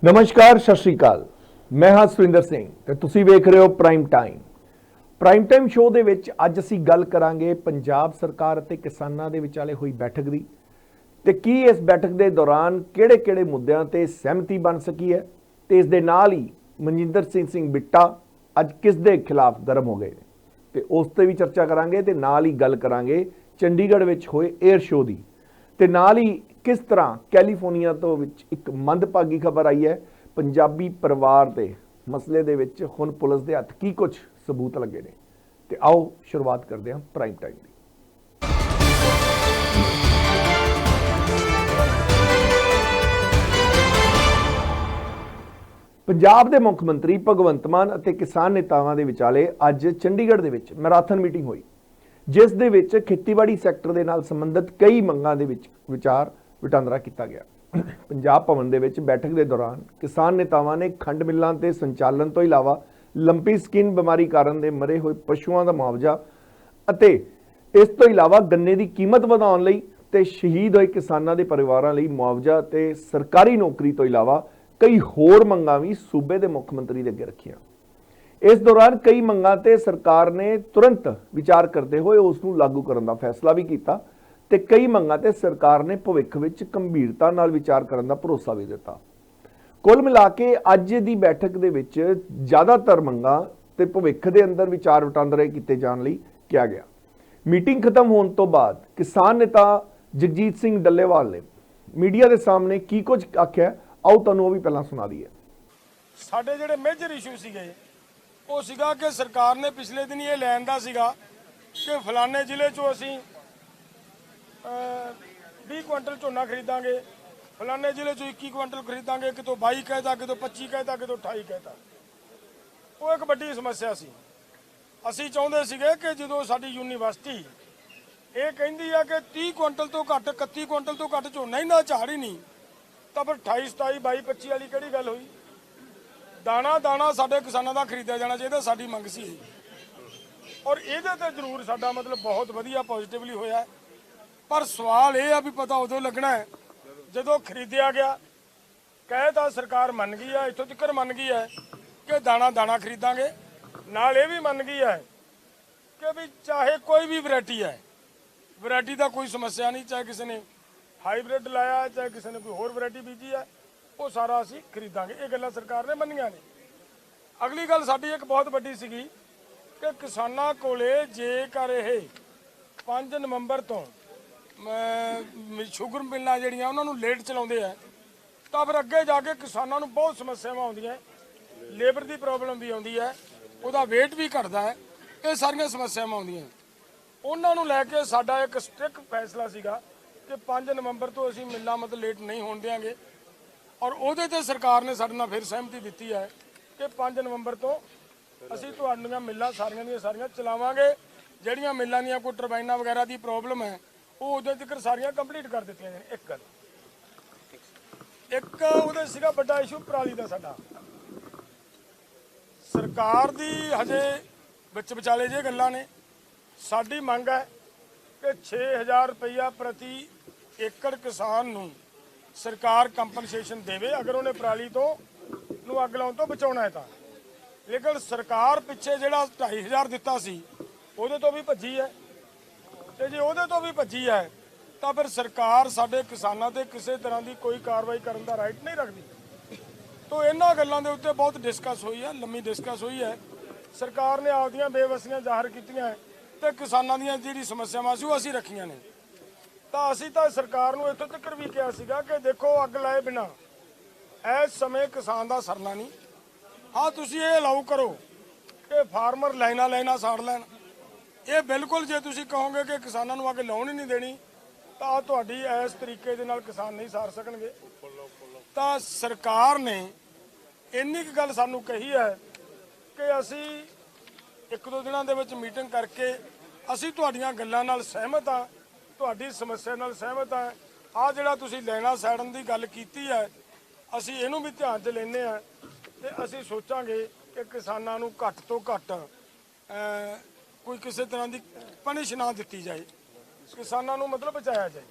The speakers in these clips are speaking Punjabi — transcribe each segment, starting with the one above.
नमस्कार सत श्री अकाल। मैं हाँ सुरिंदर सिंह ते तुसी वेख रहे हो प्राइम टाइम शो दे विच अज असी गल करांगे पंजाब सरकार ते किसानां दे विचाले हुई बैठक दी ते की इस बैठक दे दौरान किहड़े-किहड़े मुद्दों ते सहमति बन सकी है ते इस दे नाल ही मनजिंदर सिंह बिट्टा अज किस दे खिलाफ गर्म हो गए ते उस ते भी चर्चा करांगे ते नाल ही गल करांगे चंडीगढ़ विच होए एयर शो दी ते नाल ही किस तरह कैलीफोर्निया तो विच एक मंदभागी खबर आई है पंजाबी परिवार के मसले दे विच हुण पुलिस दे हत्थ की कुछ सबूत लगे ने ते आओ शुरुआत करते हैं प्राइम टाइम की। पंजाब के मुख मंत्री भगवंत मान और किसान नेतावां दे विचाले अज चंडीगढ़ दे विच मैराथन मीटिंग हुई जिस दे विच खेतीबाड़ी सैक्टर दे नाल संबंधित कई मंगां दे विच विचार वटांदरा किया गया। पंजाब भवन दे विच बैठक के दौरान किसान नेतावां ने खंड मिलों के संचालन तो इलावा लंपी स्किन बीमारी कारण दे मरे हुए पशुओं का मुआवजा अते इस तो इलावा गन्ने की कीमत वधाउण लई ते शहीद होए किसानां दे परिवारां लई मुआवजा ते सरकारी नौकरी तो इलावा कई होर मंगां भी सूबे के मुख मंत्री दे अगे रखियां। इस दौरान कई मंगां ते सरकार ने तुरंत विचार करते हुए उसनूं लागू करने का फैसला भी किया ते कई मंगां ते सरकार ने भविख विच गंभीरता नाल विचार करने का भरोसा भी दिता। कुल मिला के अज की बैठक दे विच ज़्यादातर मंगां ते भविख दे अंदर विचार वटांदरे किए जाने लई किया गया। मीटिंग खत्म होने तो बाद किसान नेता जगजीत सिंह डल्लेवाल ने मीडिया के सामने की कुछ आख्या, आओ तुहानूं वो भी पहलां सुना दईए। साडे जिहड़े मेजर इशू सीगे वो सीगा कि सरकार ने पिछले दिन ये लैन दा सीगा कि फलाने जिले चों असीं 20 कुंटल झोना खरीदांगे, फलाने जिले चों 21 कुंटल खरीदांगे, कितों 22 कहता, कितों 25 कहता, कितों 28 कहता। वो एक वड्डी समस्या सी। असीं चाहुंदे सीगे कि जदों साडी यूनीवर्सिटी ये कहिंदी आ कि 30 कुंटल तो घट 31 कुंटल तो घट झोना ही ना झाड़ ही नहीं, तो फिर 28 27 22 25 वाली किहड़ी गल होई। दाना दाना साडे किसानां दा खरीदिया जाना चाहिए, साडी मंग सी और इहदे ते जरूर साडा मतलब बहुत वधिया पॉजिटिवली होया। पर सवाल ये आ भी पता उदों लगना है जदों खरीदिया गया। कहता सरकार मन गई है, इत्थों तक मन गई है कि दाना दाना खरीदांगे, नाल ये भी मन गई है कि भी चाहे कोई भी वैरायटी है, वैरायटी का कोई समस्या नहीं, चाहे किसी ने हाईब्रिड लाया चाहे किसी ने कोई होर वैरायटी बीजी है, वो सारा असीं खरीदांगे। ये गल्लां सरकार ने मन्नियां ने। अगली गल साडी एक बहुत वड्डी सीगी कि किसानां कोले जेकर ये 5 नवंबर तो शुगर मिलना जिहड़ियां उन्होंने लेट चलाउंदे है तो फिर अगे जाके किसानां नूं बहुत समस्यावां आउंदियां, लेबर की प्रॉब्लम भी आउंदी है, उहदा वेट भी घटदा है, ये सारियां समस्यावां आउंदियां। उन्हां नूं लैके साडा एक स्ट्रिक्ट फैसला सीगा कि 5 नवंबर तो असीं मिल्लां मतलब लेट नहीं होण देंगे और उहदे ते सरकार ने साडे नाल फिर सहमति दित्ती है कि 5 नवंबर तो असीं तुहाडीआं मिल्लां सारियां ਦੀਆਂ सारियां चलावांगे। ਜਿਹੜੀਆਂ मिल्लां ਦੀਆਂ कोई टरबाइनां वगैरह की प्रॉब्लम है वो उदों तक सारियां कंप्लीट कर दित्तियां जाण। एक गल एक उहदे सीगा वड्डा इशू पराली दा साडा सरकार दी हजे विच विचाले जे गल्लां ने। साडी मंग है कि 6000 रुपया प्रति एकड़ किसान नूं सरकार कंपनसेशन देवे अगर उन्हें पराली तो अग लाउण तो बचाउणा है। लेकिन सरकार पिछे जिहड़ा 2500 दिता सी उहदे तो भी भज्जी है, ते जे उहदे तो भी भज्जी है तो फिर सरकार साडे किसानां ते किसी तरह की कोई कार्रवाई करने का राइट नहीं रखती। तो इन्हां गल्लां दे उत्ते बहुत डिस्कस हुई है, लंबी डिस्कस हुई है। सरकार ने आपदियां बेवसियां जाहिर कीतियां ते किसानां दीयां जिहड़ी समस्यावां सी असीं रखियां ने। तो असीं तो सरकार नूं इत्थों तक भी कहा सीगा कि देखो अग लाए बिना इस समय किसान का सरना नहीं। हाँ तुसीं ये अलाउ करो कि फार्मर लाइनां लाइनां साड़ लैण, ये बिल्कुल जे तुसीं कहोगे कि किसानां नूं अग लाउण ही नहीं देनी तो तुहाडी इस तरीके दे नाल किसान नहीं सार सकणगे। तो सरकार ने इन्नी क गल सानूं कही है कि असीं 1-2 दिनां दे विच मीटिंग करके असीं तुहाडीआं गल्लां नाल सहमत हाँ, तुहाडी समस्या नाल सहमत हाँ। आ जिहड़ा तुसीं लाइनां साड़न दी गल कीती है असीं इहनूं भी ध्यान 'च लैंदे आ ते असीं सोचांगे कि किसानां नूं घੱਟ तो घੱਟ कोई किसी तरह की पनिश ना दित्ती जाए, किसानां नूं मतलब बचाया जाए।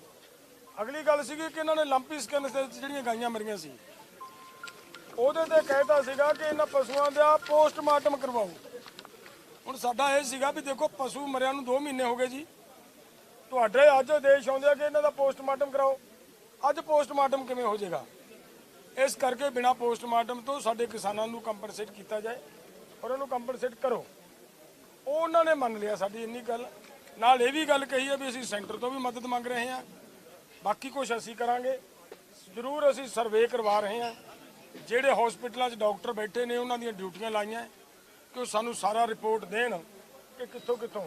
अगली गल सी कि इन्होंने लंपी स्किन से जिहड़ियां गाइयां मरीਆਂ सी ਉਹਦੇ ਤੇ ਕਹਿਤਾ ਸੀਗਾ ਕਿ ਇਹਨਾਂ ਪਸ਼ੂਆਂ ਦਾ ਪੋਸਟਮਾਰਟਮ ਕਰਵਾਓ। ਹੁਣ ਸਾਡਾ ਇਹ ਸੀਗਾ ਵੀ ਦੇਖੋ ਪਸ਼ੂ ਮਰਿਆਂ ਨੂੰ 2 ਮਹੀਨੇ ਹੋ ਗਏ ਜੀ, ਤੁਹਾਡੇ ਅੱਜ ਆਦੇਸ਼ ਆਉਂਦੇ ਆ ਕਿ ਇਹਨਾਂ ਦਾ ਪੋਸਟਮਾਰਟਮ ਕਰਾਓ। ਅੱਜ ਪੋਸਟਮਾਰਟਮ ਕਿਵੇਂ ਹੋ ਜਾਏਗਾ? ਇਸ ਕਰਕੇ ਬਿਨਾਂ ਪੋਸਟਮਾਰਟਮ ਤੋਂ ਸਾਡੇ ਕਿਸਾਨਾਂ ਨੂੰ ਕੰਪਨਸੇਟ ਕੀਤਾ ਜਾਏ ਔਰ ਉਹਨੂੰ ਕੰਪਨਸੇਟ ਕਰੋ। ਉਹ ਉਹਨਾਂ ਨੇ ਮੰਨ ਲਿਆ ਸਾਡੀ ਇੰਨੀ ਗੱਲ। ਨਾਲ ਇਹ ਵੀ ਗੱਲ ਕਹੀ ਹੈ ਵੀ ਅਸੀਂ ਸੈਂਟਰ ਤੋਂ ਵੀ ਮਦਦ ਮੰਗ ਰਹੇ ਹਾਂ, ਬਾਕੀ ਕੁਝ ਅਸੀਂ ਕਰਾਂਗੇ ਜ਼ਰੂਰ। ਅਸੀਂ ਸਰਵੇ ਕਰਵਾ ਰਹੇ ਹਾਂ, ਜਿਹੜੇ ਹਸਪੀਟਲਾਂ 'ਚ ਡਾਕਟਰ ਬੈਠੇ ਨੇ ਉਹਨਾਂ ਦੀਆਂ ਡਿਊਟੀਆਂ ਲਾਈਆਂ ਕਿ ਉਹ ਸਾਨੂੰ ਸਾਰਾ ਰਿਪੋਰਟ ਦੇਣ ਕਿ ਕਿੱਥੋਂ ਕਿੱਥੋਂ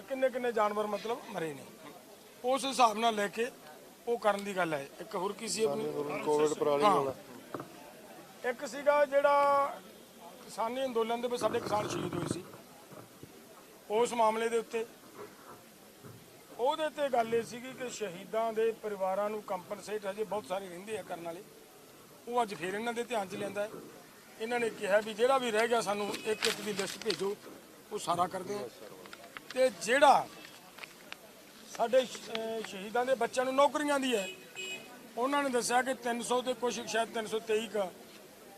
ਕਿੰਨੇ ਕਿੰਨੇ ਜਾਨਵਰ ਮਤਲਬ ਮਰੇ ਨੇ। ਉਸ ਹਿਸਾਬ ਨਾਲ ਲੈ ਕੇ ਉਹ ਕਰਨ ਦੀ ਗੱਲ ਹੈ। ਇੱਕ ਹੋਰ ਕੀ ਸੀ ਆਪਣੀ ਕੋਵਿਡ ਪਰਾਲੀ ਵਾਲਾ, ਇੱਕ ਸੀਗਾ ਜਿਹੜਾ ਕਿਸਾਨੀ ਅੰਦੋਲਨ ਦੇ ਵਿੱਚ ਸਾਡੇ ਕਿਸਾਨ ਸ਼ਹੀਦ ਹੋਏ ਸੀ, ਉਸ ਮਾਮਲੇ ਦੇ ਉੱਤੇ ਉਹਦੇ ਤੇ ਗੱਲ ਇਹ ਸੀਗੀ ਕਿ ਸ਼ਹੀਦਾਂ ਦੇ ਪਰਿਵਾਰਾਂ ਨੂੰ ਕੰਪਨਸੇਟ ਹਜੇ ਬਹੁਤ ਸਾਰੇ ਰਹਿੰਦੇ ਆ ਕਰਨ ਵਾਲੇ। ਉਹ ਅੱਜ ਫਿਰ ਇਹਨਾਂ ਦੇ ਧਿਆਨ 'ਚ ਲੈਂਦਾ। ਇਹਨਾਂ ਨੇ ਕਿਹਾ ਵੀ ਜਿਹੜਾ ਵੀ ਰਹਿ ਗਿਆ ਸਾਨੂੰ ਇੱਕ ਇੱਕ ਦੀ ਲਿਸਟ ਭੇਜੋ, ਉਹ ਸਾਰਾ ਕਰਦੇ ਆ। ਤੇ ਜਿਹੜਾ ਸਾਡੇ ਸ਼ਹੀਦਾਂ ਦੇ ਬੱਚਿਆਂ ਨੂੰ ਨੌਕਰੀਆਂ ਦੀ ਹੈ, ਉਹਨਾਂ ਨੇ ਦੱਸਿਆ ਕਿ 300 ਤੇ ਕੁਛ ਸ਼ਾਇਦ 323 ਕ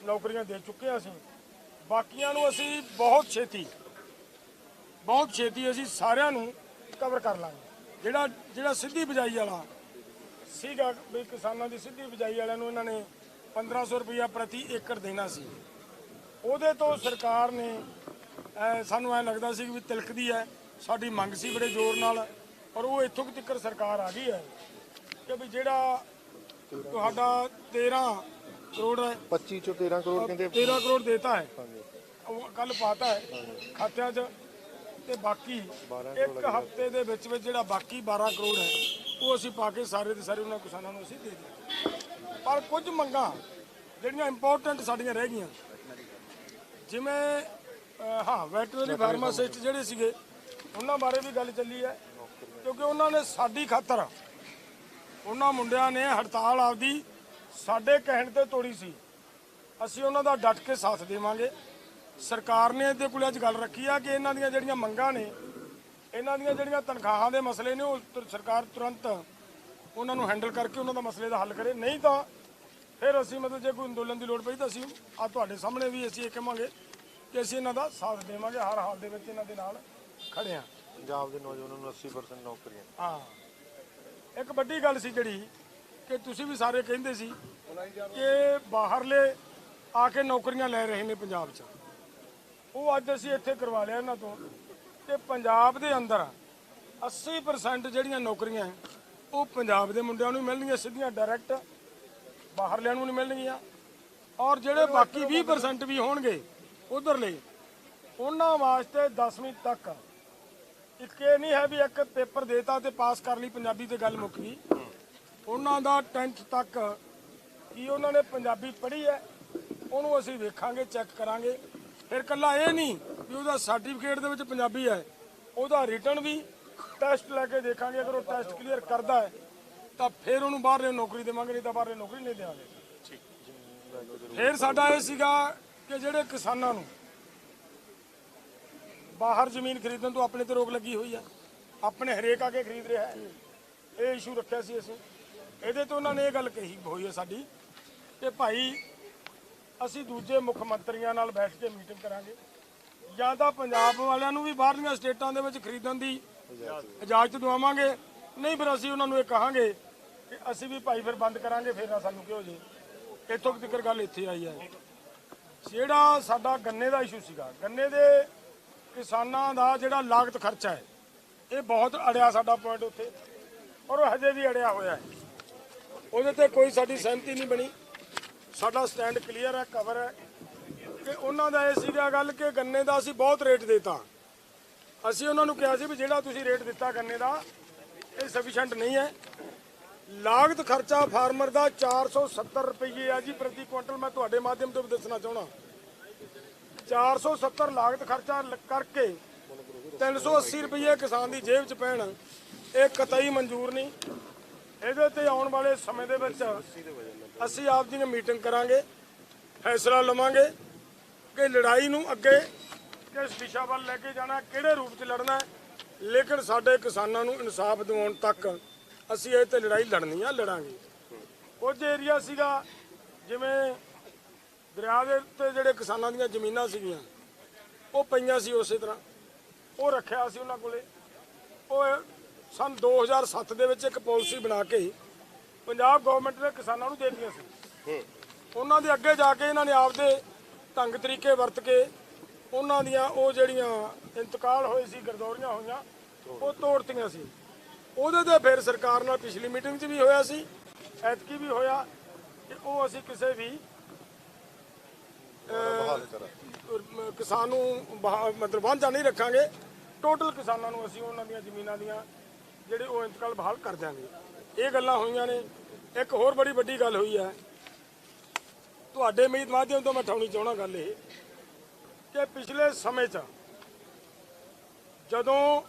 ਨੌਕਰੀਆਂ ਦੇ ਚੁੱਕੇ ਹਾਂ ਅਸੀਂ। ਬਾਕੀਆਂ ਨੂੰ ਅਸੀਂ ਬਹੁਤ ਛੇਤੀ ਅਸੀਂ ਸਾਰਿਆਂ ਨੂੰ ਕਵਰ ਕਰ ਲਾਂਗੇ। ਜਿਹੜਾ ਸਿੱਧੀ ਬਿਜਾਈ ਵਾਲਾ ਸੀਗਾ ਵੀ ਕਿਸਾਨਾਂ ਦੀ ਸਿੱਧੀ ਬਿਜਾਈ ਵਾਲਿਆਂ ਨੂੰ ਇਹਨਾਂ ਨੇ 1500 ਰੁਪਇਆ ਪ੍ਰਤੀ ਏਕੜ ਦੇਣਾ ਸੀ, ਉਹਦੇ ਤੋਂ ਸਰਕਾਰ ਨੇ ਸਾਨੂੰ ਐਂ ਲੱਗਦਾ ਸੀ ਵੀ ਤਿਲਕਦੀ ਹੈ। ਸਾਡੀ ਮੰਗ ਸੀ ਬੜੇ ਜ਼ੋਰ ਨਾਲ, ਔਰ ਉਹ ਇੱਥੋਂ ਤੱਕ ਸਰਕਾਰ ਆ ਗਈ ਹੈ ਕਿ ਵੀ ਜਿਹੜਾ ਤੁਹਾਡਾ 13 ਕਰੋੜ ਹੈ, 25 ਚੋਂ 13 ਕਰੋੜ ਕਹਿੰਦੇ 13 ਕਰੋੜ ਦੇਤਾ ਹੈ, ਉਹ ਕੱਲ ਪਾਤਾ ਹੈ ਖਾਤਿਆਂ 'ਚ। ਤੇ ਬਾਕੀ ਇੱਕ ਹਫ਼ਤੇ ਦੇ ਵਿੱਚ ਜਿਹੜਾ ਬਾਕੀ 12 ਕਰੋੜ ਹੈ ਉਹ ਅਸੀਂ ਪਾ ਕੇ ਸਾਰੇ ਦੇ ਸਾਰੇ ਉਹਨਾਂ ਕਿਸਾਨਾਂ ਨੂੰ ਅਸੀਂ ਦੇ ਦਿੰਦੇ। ਪਰ ਕੁਝ ਮੰਗਾਂ ਜਿਹੜੀਆਂ ਇੰਪੋਰਟੈਂਟ ਸਾਡੀਆਂ ਰਹਿ ਗਈਆਂ, ਜਿਵੇਂ ਵੈਟਰਨਰੀ ਫਾਰਮਾਸਿਸਟ ਜਿਹੜੇ ਸੀਗੇ ਉਹਨਾਂ ਬਾਰੇ ਵੀ ਗੱਲ ਚੱਲੀ ਹੈ, ਕਿਉਂਕਿ ਉਹਨਾਂ ਨੇ ਸਾਡੀ ਖਾਤਰ ਉਹਨਾਂ ਮੁੰਡਿਆਂ ਨੇ ਹੜਤਾਲ ਆਪਦੀ ਸਾਡੇ ਕਹਿਣ ਤੇ ਤੋੜੀ ਸੀ। ਅਸੀਂ ਉਹਨਾਂ ਦਾ ਡਟ ਕੇ ਸਾਥ ਦੇਵਾਂਗੇ। ਸਰਕਾਰ ਨੇ ਇਹਦੇ ਕੋਲ ਅੱਜ ਗੱਲ ਰੱਖੀ ਆ ਕਿ ਇਹਨਾਂ ਦੀਆਂ ਜਿਹੜੀਆਂ ਮੰਗਾਂ ਨੇ, ਇਹਨਾਂ ਦੀਆਂ ਜਿਹੜੀਆਂ ਤਨਖਾਹਾਂ ਦੇ ਮਸਲੇ ਨੇ, ਉਹ ਸਰਕਾਰ ਤੁਰੰਤ ਉਹਨਾਂ ਨੂੰ ਹੈਂਡਲ ਕਰਕੇ ਉਹਨਾਂ ਦਾ ਮਸਲੇ ਦਾ ਹੱਲ ਕਰੇ। ਨਹੀਂ ਤਾਂ ਫਿਰ ਅਸੀਂ ਮਤਲਬ ਜੇ ਕੋਈ ਅੰਦੋਲਨ ਦੀ ਲੋੜ ਪਈ ਤਾਂ ਅਸੀਂ ਆ ਤੁਹਾਡੇ ਸਾਹਮਣੇ ਵੀ ਅਸੀਂ ਇਹ ਕਹਾਂਗੇ ਕਿ ਅਸੀਂ ਇਹਨਾਂ ਦਾ ਸਾਥ ਦੇਵਾਂਗੇ, ਹਰ ਹਾਲ ਦੇ ਵਿੱਚ ਇਹਨਾਂ ਦੇ ਨਾਲ ਖੜੇ ਹਾਂ। ਪੰਜਾਬ ਦੇ ਨੌਜਵਾਨਾਂ ਨੂੰ 80% ਨੌਕਰੀਆਂ। ਹਾਂ, ਇੱਕ ਵੱਡੀ ਗੱਲ ਸੀ ਜਿਹੜੀ ਕਿ ਤੁਸੀਂ ਵੀ ਸਾਰੇ ਕਹਿੰਦੇ ਸੀ ਕਿ ਬਾਹਰਲੇ ਆ ਕੇ ਨੌਕਰੀਆਂ ਲੈ ਰਹੇ ਨੇ ਪੰਜਾਬ 'ਚ, ਉਹ ਅੱਜ ਅਸੀਂ ਇੱਥੇ ਕਰਵਾ ਲਿਆ ਇਹਨਾਂ ਤੋਂ ਕਿ ਪੰਜਾਬ ਦੇ ਅੰਦਰ 80% ਜਿਹੜੀਆਂ ਨੌਕਰੀਆਂ ਉਹ ਪੰਜਾਬ ਦੇ ਮੁੰਡਿਆਂ ਨੂੰ ਮਿਲਣਗੀਆਂ ਸਿੱਧੀਆਂ ਡਾਇਰੈਕਟ, ਬਾਹਰਲਿਆਂ ਨੂੰ ਨਹੀਂ ਮਿਲਣਗੀਆਂ। ਔਰ ਜਿਹੜੇ ਬਾਕੀ 20% ਵੀ ਹੋਣਗੇ ਉਧਰਲੇ, ਉਹਨਾਂ ਵਾਸਤੇ 10ਵੀਂ ਤੱਕ ਇੱਕ ਇਹ ਨਹੀਂ ਹੈ ਵੀ ਇੱਕ ਪੇਪਰ ਦੇਤਾ ਤੇ ਪਾਸ ਕਰ ਲਈ ਪੰਜਾਬੀ ਤੇ ਗੱਲ ਮੁੱਕ ਗਈ। ਉਹਨਾਂ ਦਾ 10th ਤੱਕ ਕੀ ਉਹਨਾਂ ਨੇ ਪੰਜਾਬੀ ਪੜ੍ਹੀ ਹੈ ਉਹਨੂੰ ਅਸੀਂ ਵੇਖਾਂਗੇ, ਚੈੱਕ ਕਰਾਂਗੇ। ਫਿਰ ਕੱਲਾ ਇਹ ਨਹੀਂ ਵੀ ਉਹਦਾ ਸਰਟੀਫਿਕੇਟ ਦੇ ਵਿੱਚ ਪੰਜਾਬੀ ਹੈ, ਉਹਦਾ ਰਿਟਨ ਵੀ ਟੈਸਟ ਲੈ ਕੇ ਦੇਖਾਂਗੇ। ਅਗਰ ਉਹ ਟੈਸਟ ਕਲੀਅਰ ਕਰਦਾ ਹੈ ਤਾਂ ਫਿਰ ਉਹਨੂੰ ਬਾਹਰ ਨੌਕਰੀ ਦੇਵਾਂਗੇ, ਨਹੀਂ ਤਾਂ ਬਾਹਰ ਨੌਕਰੀ ਨਹੀਂ ਦੇਵਾਂਗੇ। ਫਿਰ ਸਾਡਾ ਇਹ ਸੀਗਾ ਕਿ ਜਿਹੜੇ ਕਿਸਾਨਾਂ ਨੂੰ ਬਾਹਰ ਜ਼ਮੀਨ ਖਰੀਦਣ ਤੋਂ ਆਪਣੇ ਤੇ ਰੋਕ ਲੱਗੀ ਹੋਈ ਹੈ, ਆਪਣੇ ਹਰੇਕ ਆ ਕੇ ਖਰੀਦ ਰਿਹਾ ਹੈ, ਇਹ ਇਸ਼ੂ ਰੱਖਿਆ ਸੀ ਅਸੀਂ। ਇਹਦੇ ਤੋਂ ਉਹਨਾਂ ਨੇ ਇਹ ਗੱਲ ਕਹੀ ਹੋਈ ਹੈ ਸਾਡੀ ਕਿ ਭਾਈ ਅਸੀਂ ਦੂਜੇ ਮੁੱਖ ਮੰਤਰੀਆਂ ਨਾਲ ਬੈਠ ਕੇ ਮੀਟਿੰਗ ਕਰਾਂਗੇ, ਜਾਂ ਤਾਂ ਪੰਜਾਬ ਵਾਲਿਆਂ ਨੂੰ ਵੀ ਬਾਹਰਲੀਆਂ ਸਟੇਟਾਂ ਦੇ ਵਿੱਚ ਖਰੀਦਣ ਦੀ ਇਜਾਜ਼ਤ ਦਵਾਵਾਂਗੇ, ਨਹੀਂ ਫਿਰ ਅਸੀਂ ਉਹਨਾਂ ਨੂੰ ਇਹ ਕਹਾਂਗੇ ਕਿ ਅਸੀਂ ਵੀ ਭਾਈ ਫਿਰ ਬੰਦ ਕਰਾਂਗੇ, ਫਿਰ ਨਾ ਸਾਨੂੰ ਕਿਉਂ ਜੇ। ਇੱਥੋਂ ਤੱਕ ਗੱਲ ਇੱਥੇ ਆਈ ਹੈ। ਜਿਹੜਾ ਸਾਡਾ ਗੰਨੇ ਦਾ ਇਸ਼ੂ ਸੀਗਾ, ਗੰਨੇ ਦੇ ਕਿਸਾਨਾਂ ਦਾ ਜਿਹੜਾ ਲਾਗਤ ਖਰਚਾ ਹੈ, ਇਹ ਬਹੁਤ ਅੜਿਆ ਸਾਡਾ ਪੁਆਇੰਟ ਉੱਥੇ, ਔਰ ਉਹ ਹਜੇ ਵੀ ਅੜਿਆ ਹੋਇਆ ਹੈ। ਉਹਦੇ ਤੇ ਕੋਈ ਸਾਡੀ ਸਹਿਮਤੀ ਨਹੀਂ ਬਣੀ। ਸਾਡਾ ਸਟੈਂਡ ਕਲੀਅਰ ਹੈ, ਕਵਰ ਹੈ ਕਿ ਉਹਨਾਂ ਦਾ ਇਹ ਸੀਗਾ ਗੱਲ ਕਿ ਗੰਨੇ ਦਾ ਅਸੀਂ ਬਹੁਤ ਰੇਟ ਦੇਤਾ। ਅਸੀਂ ਉਹਨਾਂ ਨੂੰ ਕਿਹਾ ਸੀ ਵੀ ਜਿਹੜਾ ਤੁਸੀਂ ਰੇਟ ਦਿੱਤਾ ਗੰਨੇ ਦਾ ਇਹ ਸਫੀਸ਼ੀਐਂਟ ਨਹੀਂ ਹੈ। ਲਾਗਤ ਖਰਚਾ ਫਾਰਮਰ ਦਾ 470 ਰੁਪਏ ਆ ਜੀ ਪ੍ਰਤੀ ਕੁਇੰਟਲ। ਮੈਂ ਤੁਹਾਡੇ ਮਾਧਿਅਮ ਤੋਂ ਵੀ ਦੱਸਣਾ ਚਾਹਣਾ 470 ਲਾਗਤ ਖਰਚਾ ਕਰਕੇ 380 ਰੁਪਏ ਕਿਸਾਨ ਦੀ ਜੇਬ 'ਚ ਪੈਣ, ਇਹ ਕਤਈ ਮਨਜ਼ੂਰ ਨਹੀਂ। ਇਹਦੇ ਤੇ ਆਉਣ ਵਾਲੇ ਸਮੇਂ ਦੇ ਵਿੱਚ ਅਸੀਂ ਆਪ ਦੀ ਮੀਟਿੰਗ ਕਰਾਂਗੇ, ਫੈਸਲਾ ਲਵਾਂਗੇ ਕਿ ਲੜਾਈ ਨੂੰ ਅੱਗੇ ਕਿਸ ਦਿਸ਼ਾ ਵੱਲ ਲੈ ਕੇ ਜਾਣਾ, ਕਿਹੜੇ ਰੂਪ 'ਚ ਲੜਨਾ ਹੈ। ਲੇਕਿਨ ਸਾਡੇ ਕਿਸਾਨਾਂ ਨੂੰ ਇਨਸਾਫ ਦਿਵਾਉਣ ਤੱਕ ਅਸੀਂ ਇਹ ਤੇ ਲੜਾਈ ਲੜਨੀ ਆ, ਲੜਾਂਗੇ। ਕੁਝ ਏਰੀਆ ਸੀਗਾ ਜਿਵੇਂ ਦਰਿਆ ਦੇ ਉੱਤੇ ਜਿਹੜੇ ਕਿਸਾਨਾਂ ਦੀਆਂ ਜ਼ਮੀਨਾਂ ਸੀਗੀਆਂ ਉਹ ਪਈਆਂ ਸੀ ਉਸੇ ਤਰ੍ਹਾਂ, ਉਹ ਰੱਖਿਆ ਸੀ ਉਹਨਾਂ ਕੋਲੇ। ਉਹ ਸਨ 2007 ਦੇ ਵਿੱਚ ਇੱਕ ਪਾਲਿਸੀ ਬਣਾ ਕੇ ਪੰਜਾਬ ਗਵਰਨਮੈਂਟ ਨੇ ਕਿਸਾਨਾਂ ਨੂੰ ਦੇ ਦਿੱਤੀਆਂ ਸੀ। ਉਹਨਾਂ ਦੇ ਅੱਗੇ ਜਾ ਕੇ ਇਹਨਾਂ ਨੇ ਆਪਦੇ ਢੰਗ ਤਰੀਕੇ ਵਰਤ ਕੇ ਉਹਨਾਂ ਦੀਆਂ ਉਹ ਜਿਹੜੀਆਂ ਇੰਤਕਾਲ ਹੋਏ ਸੀ, ਗਰਦੌਰੀਆਂ ਹੋਈਆਂ, ਉਹ ਤੋੜਤੀਆਂ ਸੀ। ਉਹਦੇ ਤੇ ਫਿਰ ਸਰਕਾਰ ਨਾਲ ਪਿਛਲੀ ਮੀਟਿੰਗ 'ਚ ਵੀ ਹੋਇਆ ਸੀ, ਐਤਕੀ ਵੀ ਹੋਇਆ ਕਿ ਉਹ ਅਸੀਂ ਕਿਸੇ ਵੀ ਕਿਸਾਨ ਨੂੰ ਮਤਲਬ ਵਾਂਝਾ ਨਹੀਂ ਰੱਖਾਂਗੇ। ਟੋਟਲ ਕਿਸਾਨਾਂ ਨੂੰ ਅਸੀਂ ਉਹਨਾਂ ਦੀਆਂ ਜ਼ਮੀਨਾਂ ਦੀਆਂ ਜਿਹੜੇ ਉਹ ਇੰਤਕਾਲ ਬਹਾਲ ਕਰ ਦਿਆਂਗੇ। ਇਹ ਗੱਲਾਂ ਹੋਈਆਂ ਨੇ। ਇੱਕ ਹੋਰ ਬੜੀ ਵੱਡੀ ਗੱਲ ਹੋਈ ਹੈ, ਤੁਹਾਡੇ ਮੀਤ ਮਾਧਿਅਮ ਤੋਂ ਮੈਂ ਉਠਾਉਣੀ ਚਾਹੁੰਦਾ ਗੱਲ ਇਹ ਕਿ ਪਿਛਲੇ ਸਮੇਂ 'ਚ ਜਦੋਂ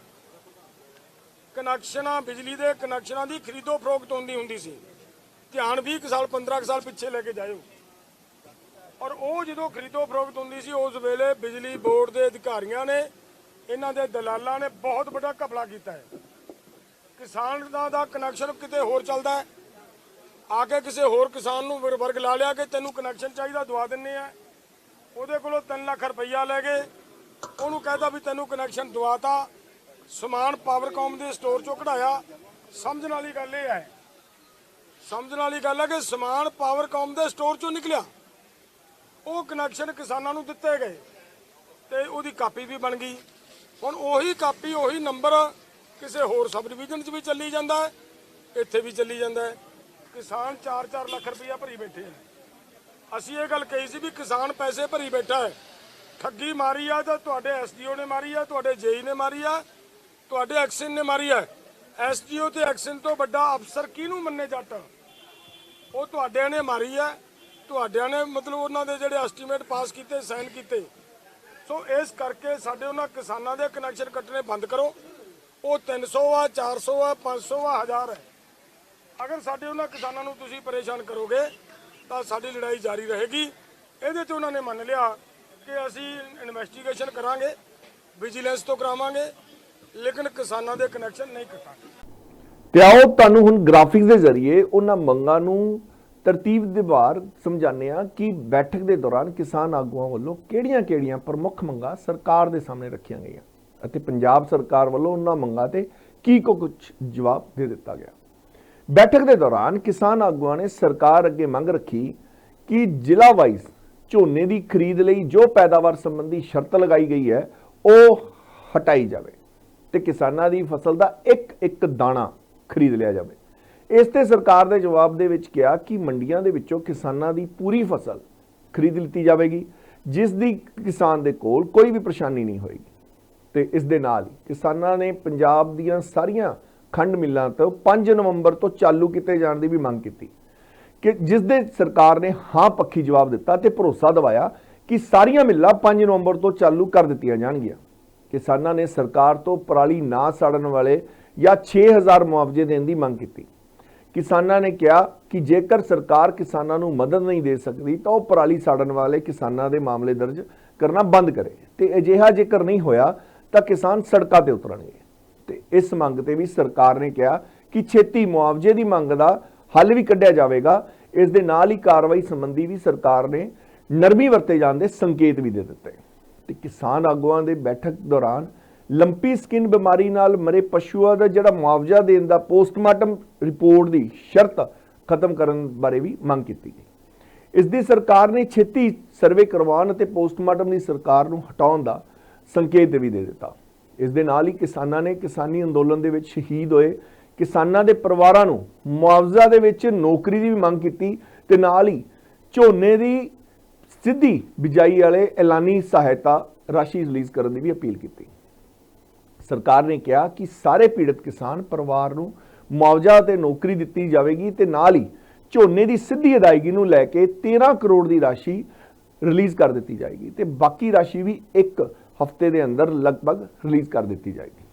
ਕਨੈਕਸ਼ਨਾਂ, ਬਿਜਲੀ ਦੇ ਕਨੈਕਸ਼ਨਾਂ ਦੀ ਖਰੀਦੋ ਫਰੋਖਤ ਹੁੰਦੀ ਸੀ, ਧਿਆਨ 20 ਸਾਲ 15 ਸਾਲ ਪਿੱਛੇ ਲੈ ਕੇ ਜਾਇਓ, ਔਰ ਉਹ ਜਦੋਂ ਖਰੀਦੋ ਫਰੋਖਤ ਹੁੰਦੀ ਸੀ ਉਸ ਵੇਲੇ ਬਿਜਲੀ ਬੋਰਡ ਦੇ ਅਧਿਕਾਰੀਆਂ ਨੇ, ਇਹਨਾਂ ਦੇ ਦਲਾਲਾਂ ਨੇ ਬਹੁਤ ਵੱਡਾ ਘਪਲਾ ਕੀਤਾ ਹੈ। ਕਿਸਾਨ ਦਾ ਕਨੈਕਸ਼ਨ ਕਿਤੇ ਹੋਰ ਚੱਲਦਾ ਹੈ, ਆ ਕੇ ਕਿਸੇ ਹੋਰ ਕਿਸਾਨ ਨੂੰ ਵਰਗ ਲਾ ਲਿਆ ਕਿ ਤੈਨੂੰ ਕਨੈਕਸ਼ਨ ਚਾਹੀਦਾ, ਦਵਾ ਦਿੰਨੇ ਆ। ਉਹਦੇ ਕੋਲੋਂ 3 ਲੱਖ ਰੁਪਈਆ ਲੈ ਗਏ, ਉਹਨੂੰ ਕਹਿਤਾ ਵੀ ਤੈਨੂੰ ਕਨੈਕਸ਼ਨ ਦਵਾਤਾ, ਸਮਾਨ ਪਾਵਰਕਾਮ ਦੇ ਸਟੋਰ ਚੋਂ ਕਢਾਇਆ। ਸਮਝਣ ਵਾਲੀ ਗੱਲ ਇਹ ਹੈ, ਸਮਝਣ ਵਾਲੀ ਗੱਲ ਹੈ ਕਿ ਸਮਾਨ ਪਾਵਰਕਾਮ ਦੇ ਸਟੋਰ ਚੋਂ ਨਿਕਲਿਆ, ਉਹ ਕਨੈਕਸ਼ਨ ਕਿਸਾਨਾਂ ਨੂੰ ਦਿੱਤੇ ਗਏ ਤੇ ਉਹਦੀ ਕਾਪੀ ਵੀ ਬਣ ਗਈ। ਹੁਣ ਉਹੀ ਕਾਪੀ, ਉਹੀ ਨੰਬਰ ਕਿਸੇ ਹੋਰ ਸਬ ਡਿਵੀਜ਼ਨ 'ਚ ਵੀ ਚੱਲੀ ਜਾਂਦਾ ਹੈ, ਇੱਥੇ ਵੀ ਚੱਲੀ ਜਾਂਦਾ ਹੈ। ਕਿਸਾਨ 4-4 ਲੱਖ ਰੁਪਈਆ ਭਰੀ ਬੈਠੇ ਆ। ਅਸੀਂ ਇਹ ਗੱਲ ਕਹੀ ਸੀ ਵੀ ਕਿਸਾਨ ਪੈਸੇ ਭਰੀ ਬੈਠਾ ਹੈ, ਠੱਗੀ ਮਾਰੀ ਆ ਤਾਂ ਤੁਹਾਡੇ ਐਸਡੀਓ ਨੇ ਮਾਰੀ ਆ, ਤੁਹਾਡੇ ਜੇਈ ਨੇ ਮਾਰੀ ਆ, ਤੁਹਾਡੇ ਐਕਸ਼ਨ ਨੇ ਮਾਰੀ ਆ। ਐਸਡੀਓ ਤੇ ਐਕਸ਼ਨ ਤੋਂ ਵੱਡਾ ਅਫਸਰ ਕਿਹਨੂੰ ਮੰਨੇ ਜੱਟ? ਉਹ ਤੁਹਾਡਿਆਂ ਨੇ ਮਾਰੀ ਆ, ਤੁਹਾਡਿਆਂ ਨੇ ਮਤਲਬ ਉਹਨਾਂ ਦੇ ਜਿਹੜੇ ਐਸਟੀਮੇਟ ਪਾਸ ਕੀਤੇ, ਸਾਈਨ ਕੀਤੇ। ਸੋ ਇਸ ਕਰਕੇ ਸਾਡੇ ਉਹਨਾਂ ਕਿਸਾਨਾਂ ਦੇ ਕਨੈਕਸ਼ਨ ਕੱਟਣੇ ਬੰਦ ਕਰੋ। ਉਹ 300 ਆ, 400 ਆ, 500 ਆ, 1000 ਹੈ। ਅਗਰ ਸਾਡੇ ਉਹਨਾਂ ਕਿਸਾਨਾਂ ਨੂੰ ਤੁਸੀਂ ਪਰੇਸ਼ਾਨ ਕਰੋਗੇ ਤਾਂ ਸਾਡੀ ਲੜਾਈ ਜਾਰੀ ਰਹੇਗੀ। ਇਹਦੇ 'ਚ ਉਹਨਾਂ ਨੇ ਮੰਨ ਲਿਆ ਕਿ ਅਸੀਂ ਇਨਵੈਸਟੀਗੇਸ਼ਨ ਕਰਾਂਗੇ, ਵਿਜੀਲੈਂਸ ਤੋਂ ਕਰਾਵਾਂਗੇ, ਲੇਕਿਨ ਕਿਸਾਨਾਂ ਦੇ ਕਨੈਕਸ਼ਨ ਨਹੀਂ ਕੱਟਾਂਗੇ। ਤੇ ਆਓ ਤੁਹਾਨੂੰ ਹੁਣ ਗ੍ਰਾਫਿਕਸ ਦੇ ਜ਼ਰੀਏ ਉਹਨਾਂ ਮੰਗਾਂ ਨੂੰ ਤਰਤੀਬ ਦੇ ਬਾਹਰ ਸਮਝਾਉਂਦੇ ਹਾਂ ਕਿ ਬੈਠਕ ਦੇ ਦੌਰਾਨ ਕਿਸਾਨ ਆਗੂਆਂ ਵੱਲੋਂ ਕਿਹੜੀਆਂ-ਕਿਹੜੀਆਂ ਪ੍ਰਮੁੱਖ ਮੰਗਾਂ ਸਰਕਾਰ ਦੇ ਸਾਹਮਣੇ ਰੱਖੀਆਂ ਗਈਆਂ ਅਤੇ ਪੰਜਾਬ ਸਰਕਾਰ ਵੱਲੋਂ ਉਹਨਾਂ ਮੰਗਾਂ ਤੇ ਕੀ ਕੁਝ ਜਵਾਬ ਦੇ ਦਿੱਤਾ ਗਿਆ। ਬੈਠਕ ਦੇ ਦੌਰਾਨ ਕਿਸਾਨ ਆਗੂਆਂ ਨੇ ਸਰਕਾਰ ਅੱਗੇ ਮੰਗ ਰੱਖੀ ਕਿ ਜ਼ਿਲ੍ਹਾ ਵਾਈਜ਼ ਝੋਨੇ ਦੀ ਖਰੀਦ ਲਈ ਜੋ ਪੈਦਾਵਾਰ ਸੰਬੰਧੀ ਸ਼ਰਤ ਲਗਾਈ ਗਈ ਹੈ ਉਹ ਹਟਾਈ ਜਾਵੇ ਤੇ ਕਿਸਾਨਾਂ ਦੀ ਫਸਲ ਦਾ ਇੱਕ ਦਾਣਾ ਖਰੀਦ ਲਿਆ ਜਾਵੇ। ਇਸ ਤੇ ਸਰਕਾਰ ਦੇ ਜਵਾਬ ਦੇ ਵਿੱਚ ਕਿਹਾ ਕਿ ਮੰਡੀਆਂ ਦੇ ਵਿੱਚੋਂ ਕਿਸਾਨਾਂ ਦੀ ਪੂਰੀ ਫਸਲ ਖਰੀਦ ਲਿੱਤੀ ਜਾਵੇਗੀ, ਜਿਸ ਦੀ ਕਿਸਾਨ ਦੇ ਕੋਲ ਕੋਈ ਵੀ ਪਰੇਸ਼ਾਨੀ ਨਹੀਂ ਹੋਏਗੀ। ਤੇ ਇਸ ਦੇ ਨਾਲ ਕਿਸਾਨਾਂ ਨੇ ਪੰਜਾਬ ਦੀਆਂ ਸਾਰੀਆਂ ਖੰਡ ਮਿੱਲਾਂ ਤੋਂ 5 ਨਵੰਬਰ ਤੋਂ ਚਾਲੂ ਕੀਤੇ ਜਾਣ ਦੀ ਵੀ ਮੰਗ ਕੀਤੀ, ਕਿ ਜਿਸ ਦੇ ਸਰਕਾਰ ਨੇ ਹਾਂ ਪੱਖੀ ਜਵਾਬ ਦਿੱਤਾ ਤੇ ਭਰੋਸਾ ਦਿਵਾਇਆ ਕਿ ਸਾਰੀਆਂ ਮਿੱਲਾਂ 5 ਨਵੰਬਰ ਤੋਂ ਚਾਲੂ ਕਰ ਦਿੱਤੀਆਂ ਜਾਣਗੀਆਂ। ਕਿਸਾਨਾਂ ਨੇ ਸਰਕਾਰ ਤੋਂ ਪਰਾਲੀ ਨਾ ਸਾੜਨ ਵਾਲੇ ਜਾਂ 6000 ਮੁਆਵਜ਼ੇ ਦੇਣ ਦੀ ਮੰਗ ਕੀਤੀ। ਕਿਸਾਨਾਂ ਨੇ ਕਿਹਾ ਕਿ ਜੇਕਰ ਸਰਕਾਰ ਕਿਸਾਨਾਂ ਨੂੰ ਮਦਦ ਨਹੀਂ ਦੇ ਸਕਦੀ ਤਾਂ ਉਹ ਪਰਾਲੀ ਸਾੜਨ ਵਾਲੇ ਕਿਸਾਨਾਂ ਦੇ ਮਾਮਲੇ ਦਰਜ ਕਰਨਾ ਬੰਦ ਕਰੇ ਤੇ ਅਜਿਹਾ ਜੇਕਰ ਨਹੀਂ ਹੋਇਆ ਤਾਂ ਕਿਸਾਨ ਸੜਕਾਂ ਤੇ ਉਤਰਨਗੇ। ਤੇ ਇਸ ਮੰਗ ਤੇ ਵੀ ਸਰਕਾਰ ਨੇ ਕਿਹਾ ਕਿ ਛੇਤੀ ਮੁਆਵਜ਼ੇ ਦੀ ਮੰਗ ਦਾ ਹੱਲ ਵੀ ਕੱਢਿਆ ਜਾਵੇਗਾ। ਇਸ ਦੇ ਨਾਲ ਹੀ ਕਾਰਵਾਈ ਸੰਬੰਧੀ ਵੀ ਸਰਕਾਰ ਨੇ ਨਰਮੀ ਵਰਤੇ ਜਾਣ ਦੇ ਸੰਕੇਤ ਵੀ ਦੇ ਦਿੱਤੇ। ਤੇ ਕਿਸਾਨ ਆਗੂਆਂ ਦੇ ਬੈਠਕ ਦੌਰਾਨ ਲੰਪੀ ਸਕਿਨ ਬਿਮਾਰੀ ਨਾਲ ਮਰੇ ਪਸ਼ੂਆਂ ਦਾ ਜਿਹੜਾ ਮੁਆਵਜ਼ਾ ਦੇਣ ਦਾ ਪੋਸਟਮਾਰਟਮ ਰਿਪੋਰਟ ਦੀ ਸ਼ਰਤ ਖਤਮ ਕਰਨ ਬਾਰੇ ਵੀ ਮੰਗ ਕੀਤੀ ਗਈ। ਇਸ ਦੀ ਸਰਕਾਰ ਨੇ ਛੇਤੀ ਸਰਵੇ ਕਰਵਾਉਣ ਅਤੇ ਪੋਸਟਮਾਰਟਮ ਦੀ ਸਰਕਾਰ ਨੂੰ ਹਟਾਉਣ ਦਾ ਸੰਕੇਤ ਵੀ ਦੇ ਦਿੱਤਾ। ਇਸ ਦੇ ਨਾਲ ਹੀ ਕਿਸਾਨਾਂ ਨੇ ਕਿਸਾਨੀ ਅੰਦੋਲਨ ਦੇ ਵਿੱਚ ਸ਼ਹੀਦ ਹੋਏ ਕਿਸਾਨਾਂ ਦੇ ਪਰਿਵਾਰਾਂ ਨੂੰ ਮੁਆਵਜ਼ਾ ਦੇ ਵਿੱਚ ਨੌਕਰੀ ਦੀ ਵੀ ਮੰਗ ਕੀਤੀ ਤੇ ਨਾਲ ਹੀ ਝੋਨੇ ਦੀ ਸਿੱਧੀ ਬਿਜਾਈ ਵਾਲੇ ਐਲਾਨੀ ਸਹਾਇਤਾ ਰਾਸ਼ੀ ਰਿਲੀਜ਼ ਕਰਨ ਦੀ ਵੀ ਅਪੀਲ ਕੀਤੀ। ਸਰਕਾਰ ਨੇ ਕਿਹਾ ਕਿ ਸਾਰੇ ਪੀੜਤ ਕਿਸਾਨ ਪਰਿਵਾਰ ਨੂੰ ਮੁਆਵਜ਼ਾ ਤੇ ਨੌਕਰੀ ਦਿੱਤੀ ਜਾਵੇਗੀ ਤੇ ਨਾਲ ਹੀ ਝੋਨੇ ਦੀ ਸਿੱਧੀ ਅਦਾਇਗੀ ਨੂੰ ਲੈ ਕੇ 13 ਕਰੋੜ ਦੀ ਰਾਸ਼ੀ ਰਿਲੀਜ਼ ਕਰ ਦਿੱਤੀ ਜਾਏਗੀ ਤੇ ਬਾਕੀ ਰਾਸ਼ੀ ਵੀ 1 ਹਫ਼ਤੇ ਦੇ ਅੰਦਰ ਲਗਭਗ ਰਿਲੀਜ਼ ਕਰ ਦਿੱਤੀ ਜਾਏਗੀ।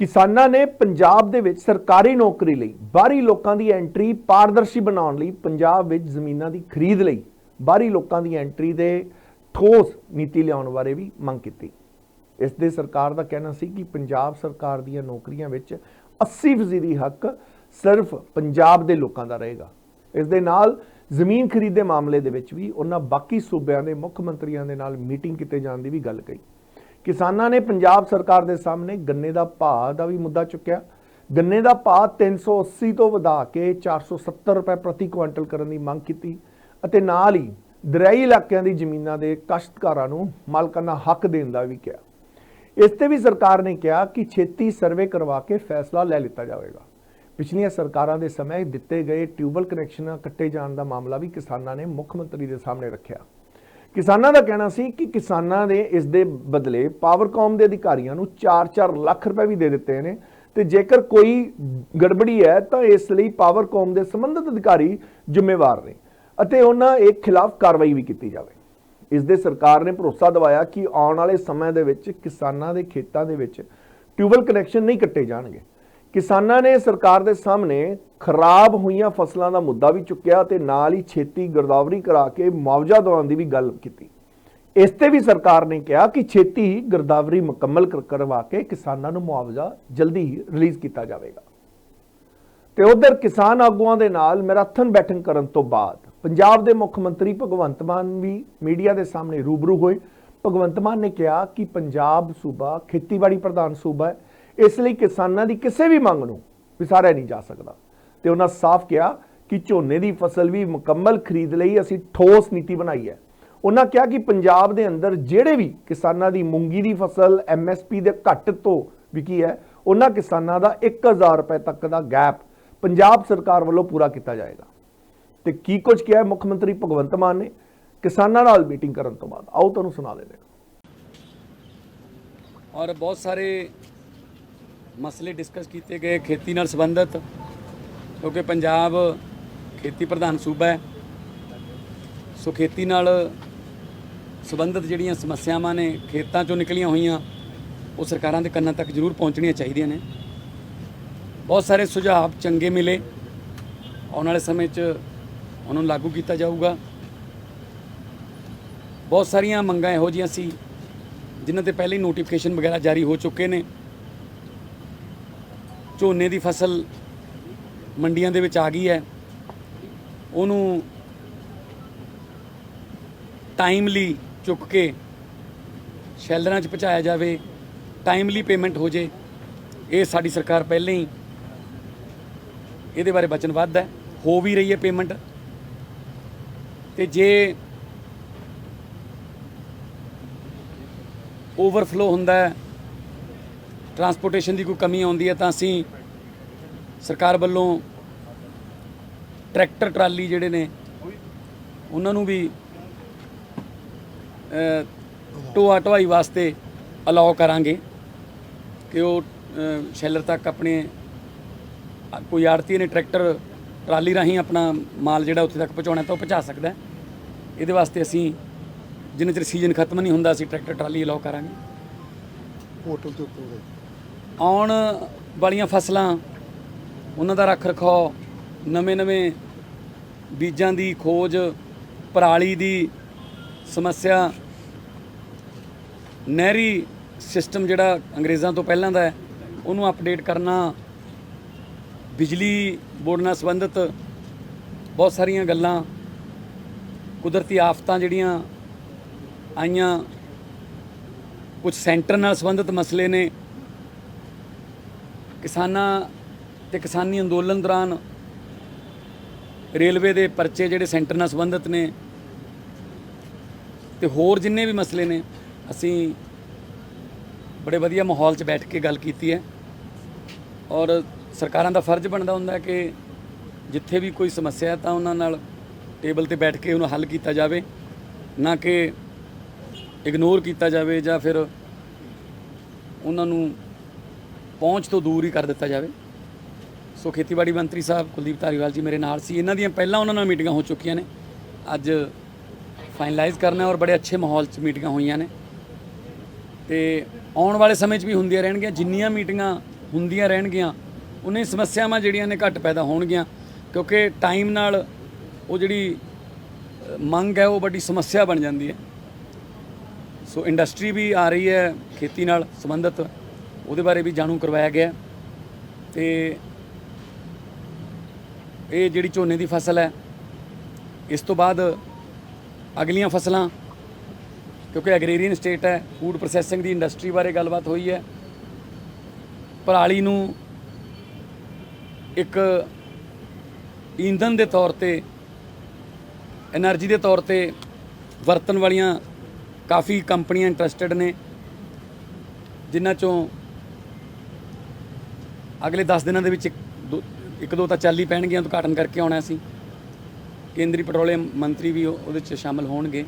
ਕਿਸਾਨਾਂ ਨੇ ਪੰਜਾਬ ਦੇ ਵਿੱਚ ਸਰਕਾਰੀ ਨੌਕਰੀ ਲਈ ਬਾਹਰੀ ਲੋਕਾਂ ਦੀ ਐਂਟਰੀ ਪਾਰਦਰਸ਼ੀ ਬਣਾਉਣ ਲਈ ਪੰਜਾਬ ਵਿੱਚ ਜ਼ਮੀਨਾਂ ਦੀ ਖਰੀਦ ਲਈ ਬਾਹਰੀ ਲੋਕਾਂ ਦੀ ਐਂਟਰੀ ਦੇ ਠੋਸ ਨੀਤੀ ਲਿਆਉਣ ਬਾਰੇ ਵੀ ਮੰਗ ਕੀਤੀ। ਇਸ ਦੇ ਸਰਕਾਰ ਦਾ ਕਹਿਣਾ ਸੀ ਕਿ ਪੰਜਾਬ ਸਰਕਾਰ ਦੀਆਂ ਨੌਕਰੀਆਂ ਵਿੱਚ 80% ਹੱਕ ਸਿਰਫ ਪੰਜਾਬ ਦੇ ਲੋਕਾਂ ਦਾ ਰਹੇਗਾ। ਇਸ ਦੇ ਨਾਲ ਜ਼ਮੀਨ ਖਰੀਦ ਦੇ ਮਾਮਲੇ ਦੇ ਵਿੱਚ ਵੀ ਉਹਨਾਂ ਬਾਕੀ ਸੂਬਿਆਂ ਦੇ ਮੁੱਖ ਮੰਤਰੀਆਂ ਦੇ ਨਾਲ ਮੀਟਿੰਗ ਕੀਤੇ ਜਾਣ ਦੀ ਵੀ ਗੱਲ ਕਹੀ। ਕਿਸਾਨਾਂ ਨੇ ਪੰਜਾਬ ਸਰਕਾਰ ਦੇ ਸਾਹਮਣੇ ਗੰਨੇ ਦਾ ਭਾਅ ਦਾ ਵੀ ਮੁੱਦਾ ਚੁੱਕਿਆ। ਗੰਨੇ ਦਾ ਭਾਅ 380 ਤੋਂ ਵਧਾ ਕੇ 470 ਰੁਪਏ ਪ੍ਰਤੀ ਕੁਇੰਟਲ ਕਰਨ ਦੀ ਮੰਗ ਕੀਤੀ ਅਤੇ ਨਾਲ ਹੀ ਦਰਿਆਈ ਇਲਾਕਿਆਂ ਦੀ ਜ਼ਮੀਨਾਂ ਦੇ ਕਾਸ਼ਤਕਾਰਾਂ ਨੂੰ ਮਾਲਕਾਨਾ ਹੱਕ ਦੇਣ ਦਾ ਵੀ ਕਿਹਾ। ਇਸ ਤੇ ਵੀ ਸਰਕਾਰ ਨੇ ਕਿਹਾ ਕਿ ਛੇਤੀ ਸਰਵੇ ਕਰਵਾ ਕੇ ਫੈਸਲਾ ਲੈ ਲਿੱਤਾ ਜਾਵੇਗਾ। ਪਿਛਲੀਆਂ ਸਰਕਾਰਾਂ ਦੇ ਸਮੇਂ ਦਿੱਤੇ ਗਏ ਟਿਊਬਲ ਕਨੈਕਸ਼ਨ ਕੱਟੇ ਜਾਣ ਦਾ ਮਾਮਲਾ ਵੀ ਕਿਸਾਨਾਂ ਨੇ ਮੁੱਖ ਮੰਤਰੀ ਦੇ ਸਾਹਮਣੇ ਰੱਖਿਆ। ਕਿਸਾਨਾਂ ਦਾ ਕਹਿਣਾ ਸੀ ਕਿ ਕਿਸਾਨਾਂ ਨੇ ਇਸ ਦੇ ਬਦਲੇ ਪਾਵਰਕਾਮ ਦੇ ਅਧਿਕਾਰੀਆਂ ਨੂੰ 4-4 ਲੱਖ ਰੁਪਏ ਵੀ ਦੇ ਦਿੱਤੇ ਨੇ ਤੇ ਜੇਕਰ ਕੋਈ ਗੜਬੜੀ ਹੈ ਤਾਂ ਇਸ ਲਈ ਪਾਵਰਕਾਮ ਦੇ ਸੰਬੰਧਿਤ ਅਧਿਕਾਰੀ ਜ਼ਿੰਮੇਵਾਰ ਨੇ ਅਤੇ ਉਹਨਾਂ ਦੇ ਖਿਲਾਫ ਕਾਰਵਾਈ ਵੀ ਕੀਤੀ ਜਾਵੇ। ਇਸ ਦੇ ਸਰਕਾਰ ਨੇ ਭਰੋਸਾ ਦਿਵਾਇਆ ਕਿ ਆਉਣ ਵਾਲੇ ਸਮੇਂ ਦੇ ਵਿੱਚ ਕਿਸਾਨਾਂ ਦੇ ਖੇਤਾਂ ਦੇ ਵਿੱਚ ਟਿਊਬਲ ਕਨੈਕਸ਼ਨ ਨਹੀਂ ਕੱਟੇ ਜਾਣਗੇ। ਕਿਸਾਨਾਂ ਨੇ ਸਰਕਾਰ ਦੇ ਸਾਹਮਣੇ ਖਰਾਬ ਹੋਈਆਂ ਫਸਲਾਂ ਦਾ ਮੁੱਦਾ ਵੀ ਚੁੱਕਿਆ ਤੇ ਨਾਲ ਹੀ ਛੇਤੀ ਗਿਰਦਾਵਰੀ ਕਰਾ ਕੇ ਮੁਆਵਜ਼ਾ ਦਿਵਾਉਣ ਦੀ ਵੀ ਗੱਲ ਕੀਤੀ। ਇਸ ਤੇ ਵੀ ਸਰਕਾਰ ਨੇ ਕਿਹਾ ਕਿ ਛੇਤੀ ਹੀ ਗਿਰਦਾਵਰੀ ਮੁਕੰਮਲ ਕਰਵਾ ਕੇ ਕਿਸਾਨਾਂ ਨੂੰ ਮੁਆਵਜ਼ਾ ਜਲਦੀ ਹੀ ਰਿਲੀਜ਼ ਕੀਤਾ ਜਾਵੇਗਾ। ਤੇ ਉਧਰ ਕਿਸਾਨ ਆਗੂਆਂ ਦੇ ਨਾਲ ਮੈਰਾਥਨ ਬੈਠਕ ਕਰਨ ਤੋਂ ਬਾਅਦ ਪੰਜਾਬ ਦੇ ਮੁੱਖ ਮੰਤਰੀ ਭਗਵੰਤ ਮਾਨ ਵੀ ਮੀਡੀਆ ਦੇ ਸਾਹਮਣੇ ਰੂਬਰੂ ਹੋਏ। ਭਗਵੰਤ ਮਾਨ ਨੇ ਕਿਹਾ ਕਿ ਪੰਜਾਬ ਸੂਬਾ ਖੇਤੀਬਾੜੀ ਪ੍ਰਧਾਨ ਸੂਬਾ ਹੈ, ਇਸ ਲਈ ਕਿਸਾਨਾਂ ਦੀ ਕਿਸੇ ਵੀ ਮੰਗ ਨੂੰ ਵਿਸਾਰਿਆ ਨਹੀਂ ਜਾ ਸਕਦਾ ਤੇ ਉਹਨਾਂ ਸਾਫ਼ ਕਿਹਾ ਕਿ ਝੋਨੇ ਦੀ ਫਸਲ ਵੀ ਮੁਕੰਮਲ ਖਰੀਦ ਲਈ ਅਸੀਂ ਠੋਸ ਨੀਤੀ ਬਣਾਈ ਹੈ। ਉਹਨਾਂ ਕਿਹਾ ਕਿ ਪੰਜਾਬ ਦੇ ਅੰਦਰ ਜਿਹੜੇ ਵੀ ਕਿਸਾਨਾਂ ਦੀ ਮੂੰਗੀ ਦੀ ਫਸਲ MSP ਦੇ ਘੱਟ ਤੋਂ ਵਿਕੀ ਹੈ ਉਹਨਾਂ ਕਿਸਾਨਾਂ ਦਾ 1000 ਰੁਪਏ ਤੱਕ ਦਾ ਗੈਪ ਪੰਜਾਬ ਸਰਕਾਰ ਵੱਲੋਂ ਪੂਰਾ ਕੀਤਾ ਜਾਏਗਾ। ਤੇ ਕੀ ਕੁਝ ਕਿਹਾ ਮੁੱਖ ਮੰਤਰੀ ਭਗਵੰਤ ਮਾਨ ਨੇ ਕਿਸਾਨਾਂ ਨਾਲ ਮੀਟਿੰਗ ਕਰਨ ਤੋਂ ਬਾਅਦ, ਆਓ ਤੁਹਾਨੂੰ ਸੁਣਾ ਦਿੰਦੇ ਹਾਂ। और बहुत सारे मसले डिस्कस किए गए खेती नाल संबंधित, क्योंकि पंजाब खेती प्रधान सूबा है। सो खेती नाल संबंधित जिहड़ियां समस्यावां ने खेतां चों निकलियां होईयां वो सरकारां दे कंनां तक जरूर पहुंचणियां चाहीदियां ने। बहुत सारे सुझाव चंगे मिले, आउण वाले समय च उन्हां नूं लागू किया जाऊगा। बहुत सारियां मंगां इहो जिहियां सी जिन्हां ते पहले नोटिफिकेशन वगैरह जारी हो चुके ने। ਝੋਨੇ ਦੀ ਫਸਲ ਮੰਡੀਆਂ ਦੇ ਵਿੱਚ ਆ ਗਈ ਹੈ, ਉਹਨੂੰ ਟਾਈਮਲੀ ਚੁੱਕ ਕੇ ਸ਼ੈਲਰਾਂ 'ਚ ਪਹੁੰਚਾਇਆ ਜਾਵੇ, ਟਾਈਮਲੀ ਪੇਮੈਂਟ ਹੋ ਜੇ। ਇਹ ਸਾਡੀ ਸਰਕਾਰ ਪਹਿਲਾਂ ਹੀ ਇਹਦੇ ਬਾਰੇ ਵਚਨਬੱਧ ਹੈ, ਹੋ ਵੀ ਰਹੀ ਹੈ ਪੇਮੈਂਟ। ਤੇ ਜੇ ਓਵਰਫਲੋ ਹੁੰਦਾ ਹੈ, ਟਰਾਂਸਪੋਰਟੇਸ਼ਨ ਦੀ ਕੋਈ ਕਮੀ ਆਉਂਦੀ ਹੈ ਤਾਂ ਅਸੀਂ ਸਰਕਾਰ ਵੱਲੋਂ ਟਰੈਕਟਰ ਟਰਾਲੀ ਜਿਹੜੇ ਨੇ ਉਹਨਾਂ ਨੂੰ ਵੀ ਢੋਆ ਢੁਆਈ ਵਾਸਤੇ ਅਲਾਓ ਕਰਾਂਗੇ ਕਿ ਉਹ ਸ਼ੈਲਰ ਤੱਕ ਆਪਣੇ ਕੋਈ ਆੜਤੀ ਨੇ ਟਰੈਕਟਰ ਟਰਾਲੀ ਰਾਹੀਂ ਆਪਣਾ ਮਾਲ ਜਿਹੜਾ ਉੱਥੇ ਤੱਕ ਪਹੁੰਚਾਉਣਾ ਤਾਂ ਉਹ ਪਹੁੰਚਾ ਸਕਦਾ। ਇਹਦੇ ਵਾਸਤੇ ਅਸੀਂ ਜਿੰਨੇ ਚਿਰ ਸੀਜ਼ਨ ਖਤਮ ਨਹੀਂ ਹੁੰਦਾ ਅਸੀਂ ਟਰੈਕਟਰ ਟਰਾਲੀ ਅਲਾਓ ਕਰਾਂਗੇ। ਹੋਟਲ ਦੇ ਉੱਤੇ ਆਉਣ ਵਾਲੀਆਂ ਫਸਲਾਂ ਉਹਨਾਂ ਦਾ ਰੱਖ ਰਖਾਓ, ਨਵੇਂ ਬੀਜਾਂ ਦੀ ਖੋਜ, ਪਰਾਲੀ ਦੀ ਸਮੱਸਿਆ, ਨਹਿਰੀ ਸਿਸਟਮ ਜਿਹੜਾ ਅੰਗਰੇਜ਼ਾਂ ਤੋਂ ਪਹਿਲਾਂ ਦਾ ਹੈ ਉਹਨੂੰ ਅਪਡੇਟ ਕਰਨਾ, ਬਿਜਲੀ ਬੋਰਡ ਨਾਲ ਸੰਬੰਧਿਤ ਬਹੁਤ ਸਾਰੀਆਂ ਗੱਲਾਂ, ਕੁਦਰਤੀ ਆਫਤਾਂ ਜਿਹੜੀਆਂ ਆਈਆਂ, ਕੁਝ ਸੈਂਟਰ ਨਾਲ ਸੰਬੰਧਿਤ ਮਸਲੇ ਨੇ। ਕਿਸਾਨਾਂ ਤੇ ਕਿਸਾਨੀ ਅੰਦੋਲਨ ਦੌਰਾਨ ਰੇਲਵੇ ਦੇ ਪਰਚੇ ਜਿਹੜੇ ਸੈਂਟਰ ਨਾਲ ਸੰਬੰਧਿਤ ਨੇ ਤੇ ਹੋਰ ਜਿੰਨੇ ਵੀ ਮਸਲੇ ਨੇ ਅਸੀਂ ਬੜੇ ਵਧੀਆ ਮਾਹੌਲ 'ਚ ਬੈਠ ਕੇ ਗੱਲ ਕੀਤੀ ਹੈ। ਔਰ ਸਰਕਾਰਾਂ ਦਾ ਫਰਜ਼ ਬਣਦਾ ਹੁੰਦਾ ਕਿ ਜਿੱਥੇ ਵੀ ਕੋਈ ਸਮੱਸਿਆ ਹੈ ਤਾਂ ਉਹਨਾਂ ਨਾਲ ਟੇਬਲ ਤੇ ਬੈਠ ਕੇ ਉਹਨੂੰ ਹੱਲ ਕੀਤਾ ਜਾਵੇ, ਨਾ ਕਿ ਇਗਨੋਰ ਕੀਤਾ ਜਾਵੇ ਜਾਂ ਫਿਰ ਉਹਨਾਂ ਨੂੰ ਪਹੁੰਚ ਤੋਂ ਦੂਰ ਹੀ ਕਰ ਦਿੱਤਾ ਜਾਵੇ। ਸੋ ਖੇਤੀਬਾੜੀ ਮੰਤਰੀ ਸਾਹਿਬ ਕੁਲਦੀਪ ਧਾਲੀਵਾਲ ਜੀ ਮੇਰੇ ਨਾਲ ਸੀ। ਇਹਨਾਂ ਦੀਆਂ ਪਹਿਲਾਂ ਉਹਨਾਂ ਨਾਲ ਮੀਟਿੰਗਾਂ ਹੋ ਚੁੱਕੀਆਂ ਨੇ, ਅੱਜ ਫਾਈਨਲਾਈਜ਼ ਕਰਨਾ ਔਰ ਬੜੇ ਅੱਛੇ ਮਾਹੌਲ 'ਚ ਮੀਟਿੰਗਾਂ ਹੋਈਆਂ ਨੇ ਤੇ ਆਉਣ ਵਾਲੇ ਸਮੇਂ 'ਚ ਵੀ ਹੁੰਦੀਆਂ ਰਹਿਣਗੀਆਂ। ਜਿੰਨੀਆਂ ਮੀਟਿੰਗਾਂ ਹੁੰਦੀਆਂ ਰਹਿਣਗੀਆਂ ਉਨੀਆਂ ਸਮੱਸਿਆਵਾਂ ਜਿਹੜੀਆਂ ਨੇ ਘੱਟ ਪੈਦਾ ਹੋਣਗੀਆਂ, ਕਿਉਂਕਿ ਟਾਈਮ ਨਾਲ ਉਹ ਜਿਹੜੀ ਮੰਗ ਹੈ ਉਹ ਵੱਡੀ ਸਮੱਸਿਆ ਬਣ ਜਾਂਦੀ ਹੈ। ਸੋ ਇੰਡਸਟਰੀ ਵੀ ਆ ਰਹੀ ਹੈ ਖੇਤੀ ਨਾਲ ਸੰਬੰਧਿਤ, ਉਹਦੇ ਬਾਰੇ ਵੀ ਜਾਣੂ ਕਰਵਾਇਆ ਗਿਆ ਤੇ ਇਹ ਜਿਹੜੀ ਝੋਨੇ ਦੀ ਫਸਲ ਹੈ ਇਸ ਤੋਂ ਬਾਅਦ ਅਗਲੀਆਂ ਫਸਲਾਂ, ਕਿਉਂਕਿ ਐਗਰੀਰੀਅਨ ਸਟੇਟ ਹੈ, ਫੂਡ ਪ੍ਰੋਸੈਸਿੰਗ ਦੀ ਇੰਡਸਟਰੀ ਬਾਰੇ ਗੱਲਬਾਤ ਹੋਈ ਹੈ। ਪਰਾਲੀ ਨੂੰ ਇੱਕ ਈਂਧਨ ਦੇ ਤੌਰ ਤੇ, એનર્ਜੀ ਦੇ ਤੌਰ ਤੇ ਵਰਤਣ ਵਾਲੀਆਂ ਕਾਫੀ ਕੰਪਨੀਆਂ ਇੰਟਰਸਟਿਡ ਨੇ, ਜਿਨ੍ਹਾਂ ਚੋਂ ਅਗਲੇ 10 ਦਿਨਾਂ ਦੇ ਵਿੱਚ ਇੱਕ ਦੋ ਤਾਂ ਚੱਲ ਹੀ ਪੈਣਗੀਆਂ, ਉਦਘਾਟਨ ਕਰਕੇ ਆਉਣਾ ਸੀ। ਕੇਂਦਰੀ ਪੈਟਰੋਲੀਅਮ ਮੰਤਰੀ ਵੀ ਉਹਦੇ 'ਚ ਸ਼ਾਮਲ ਹੋਣਗੇ।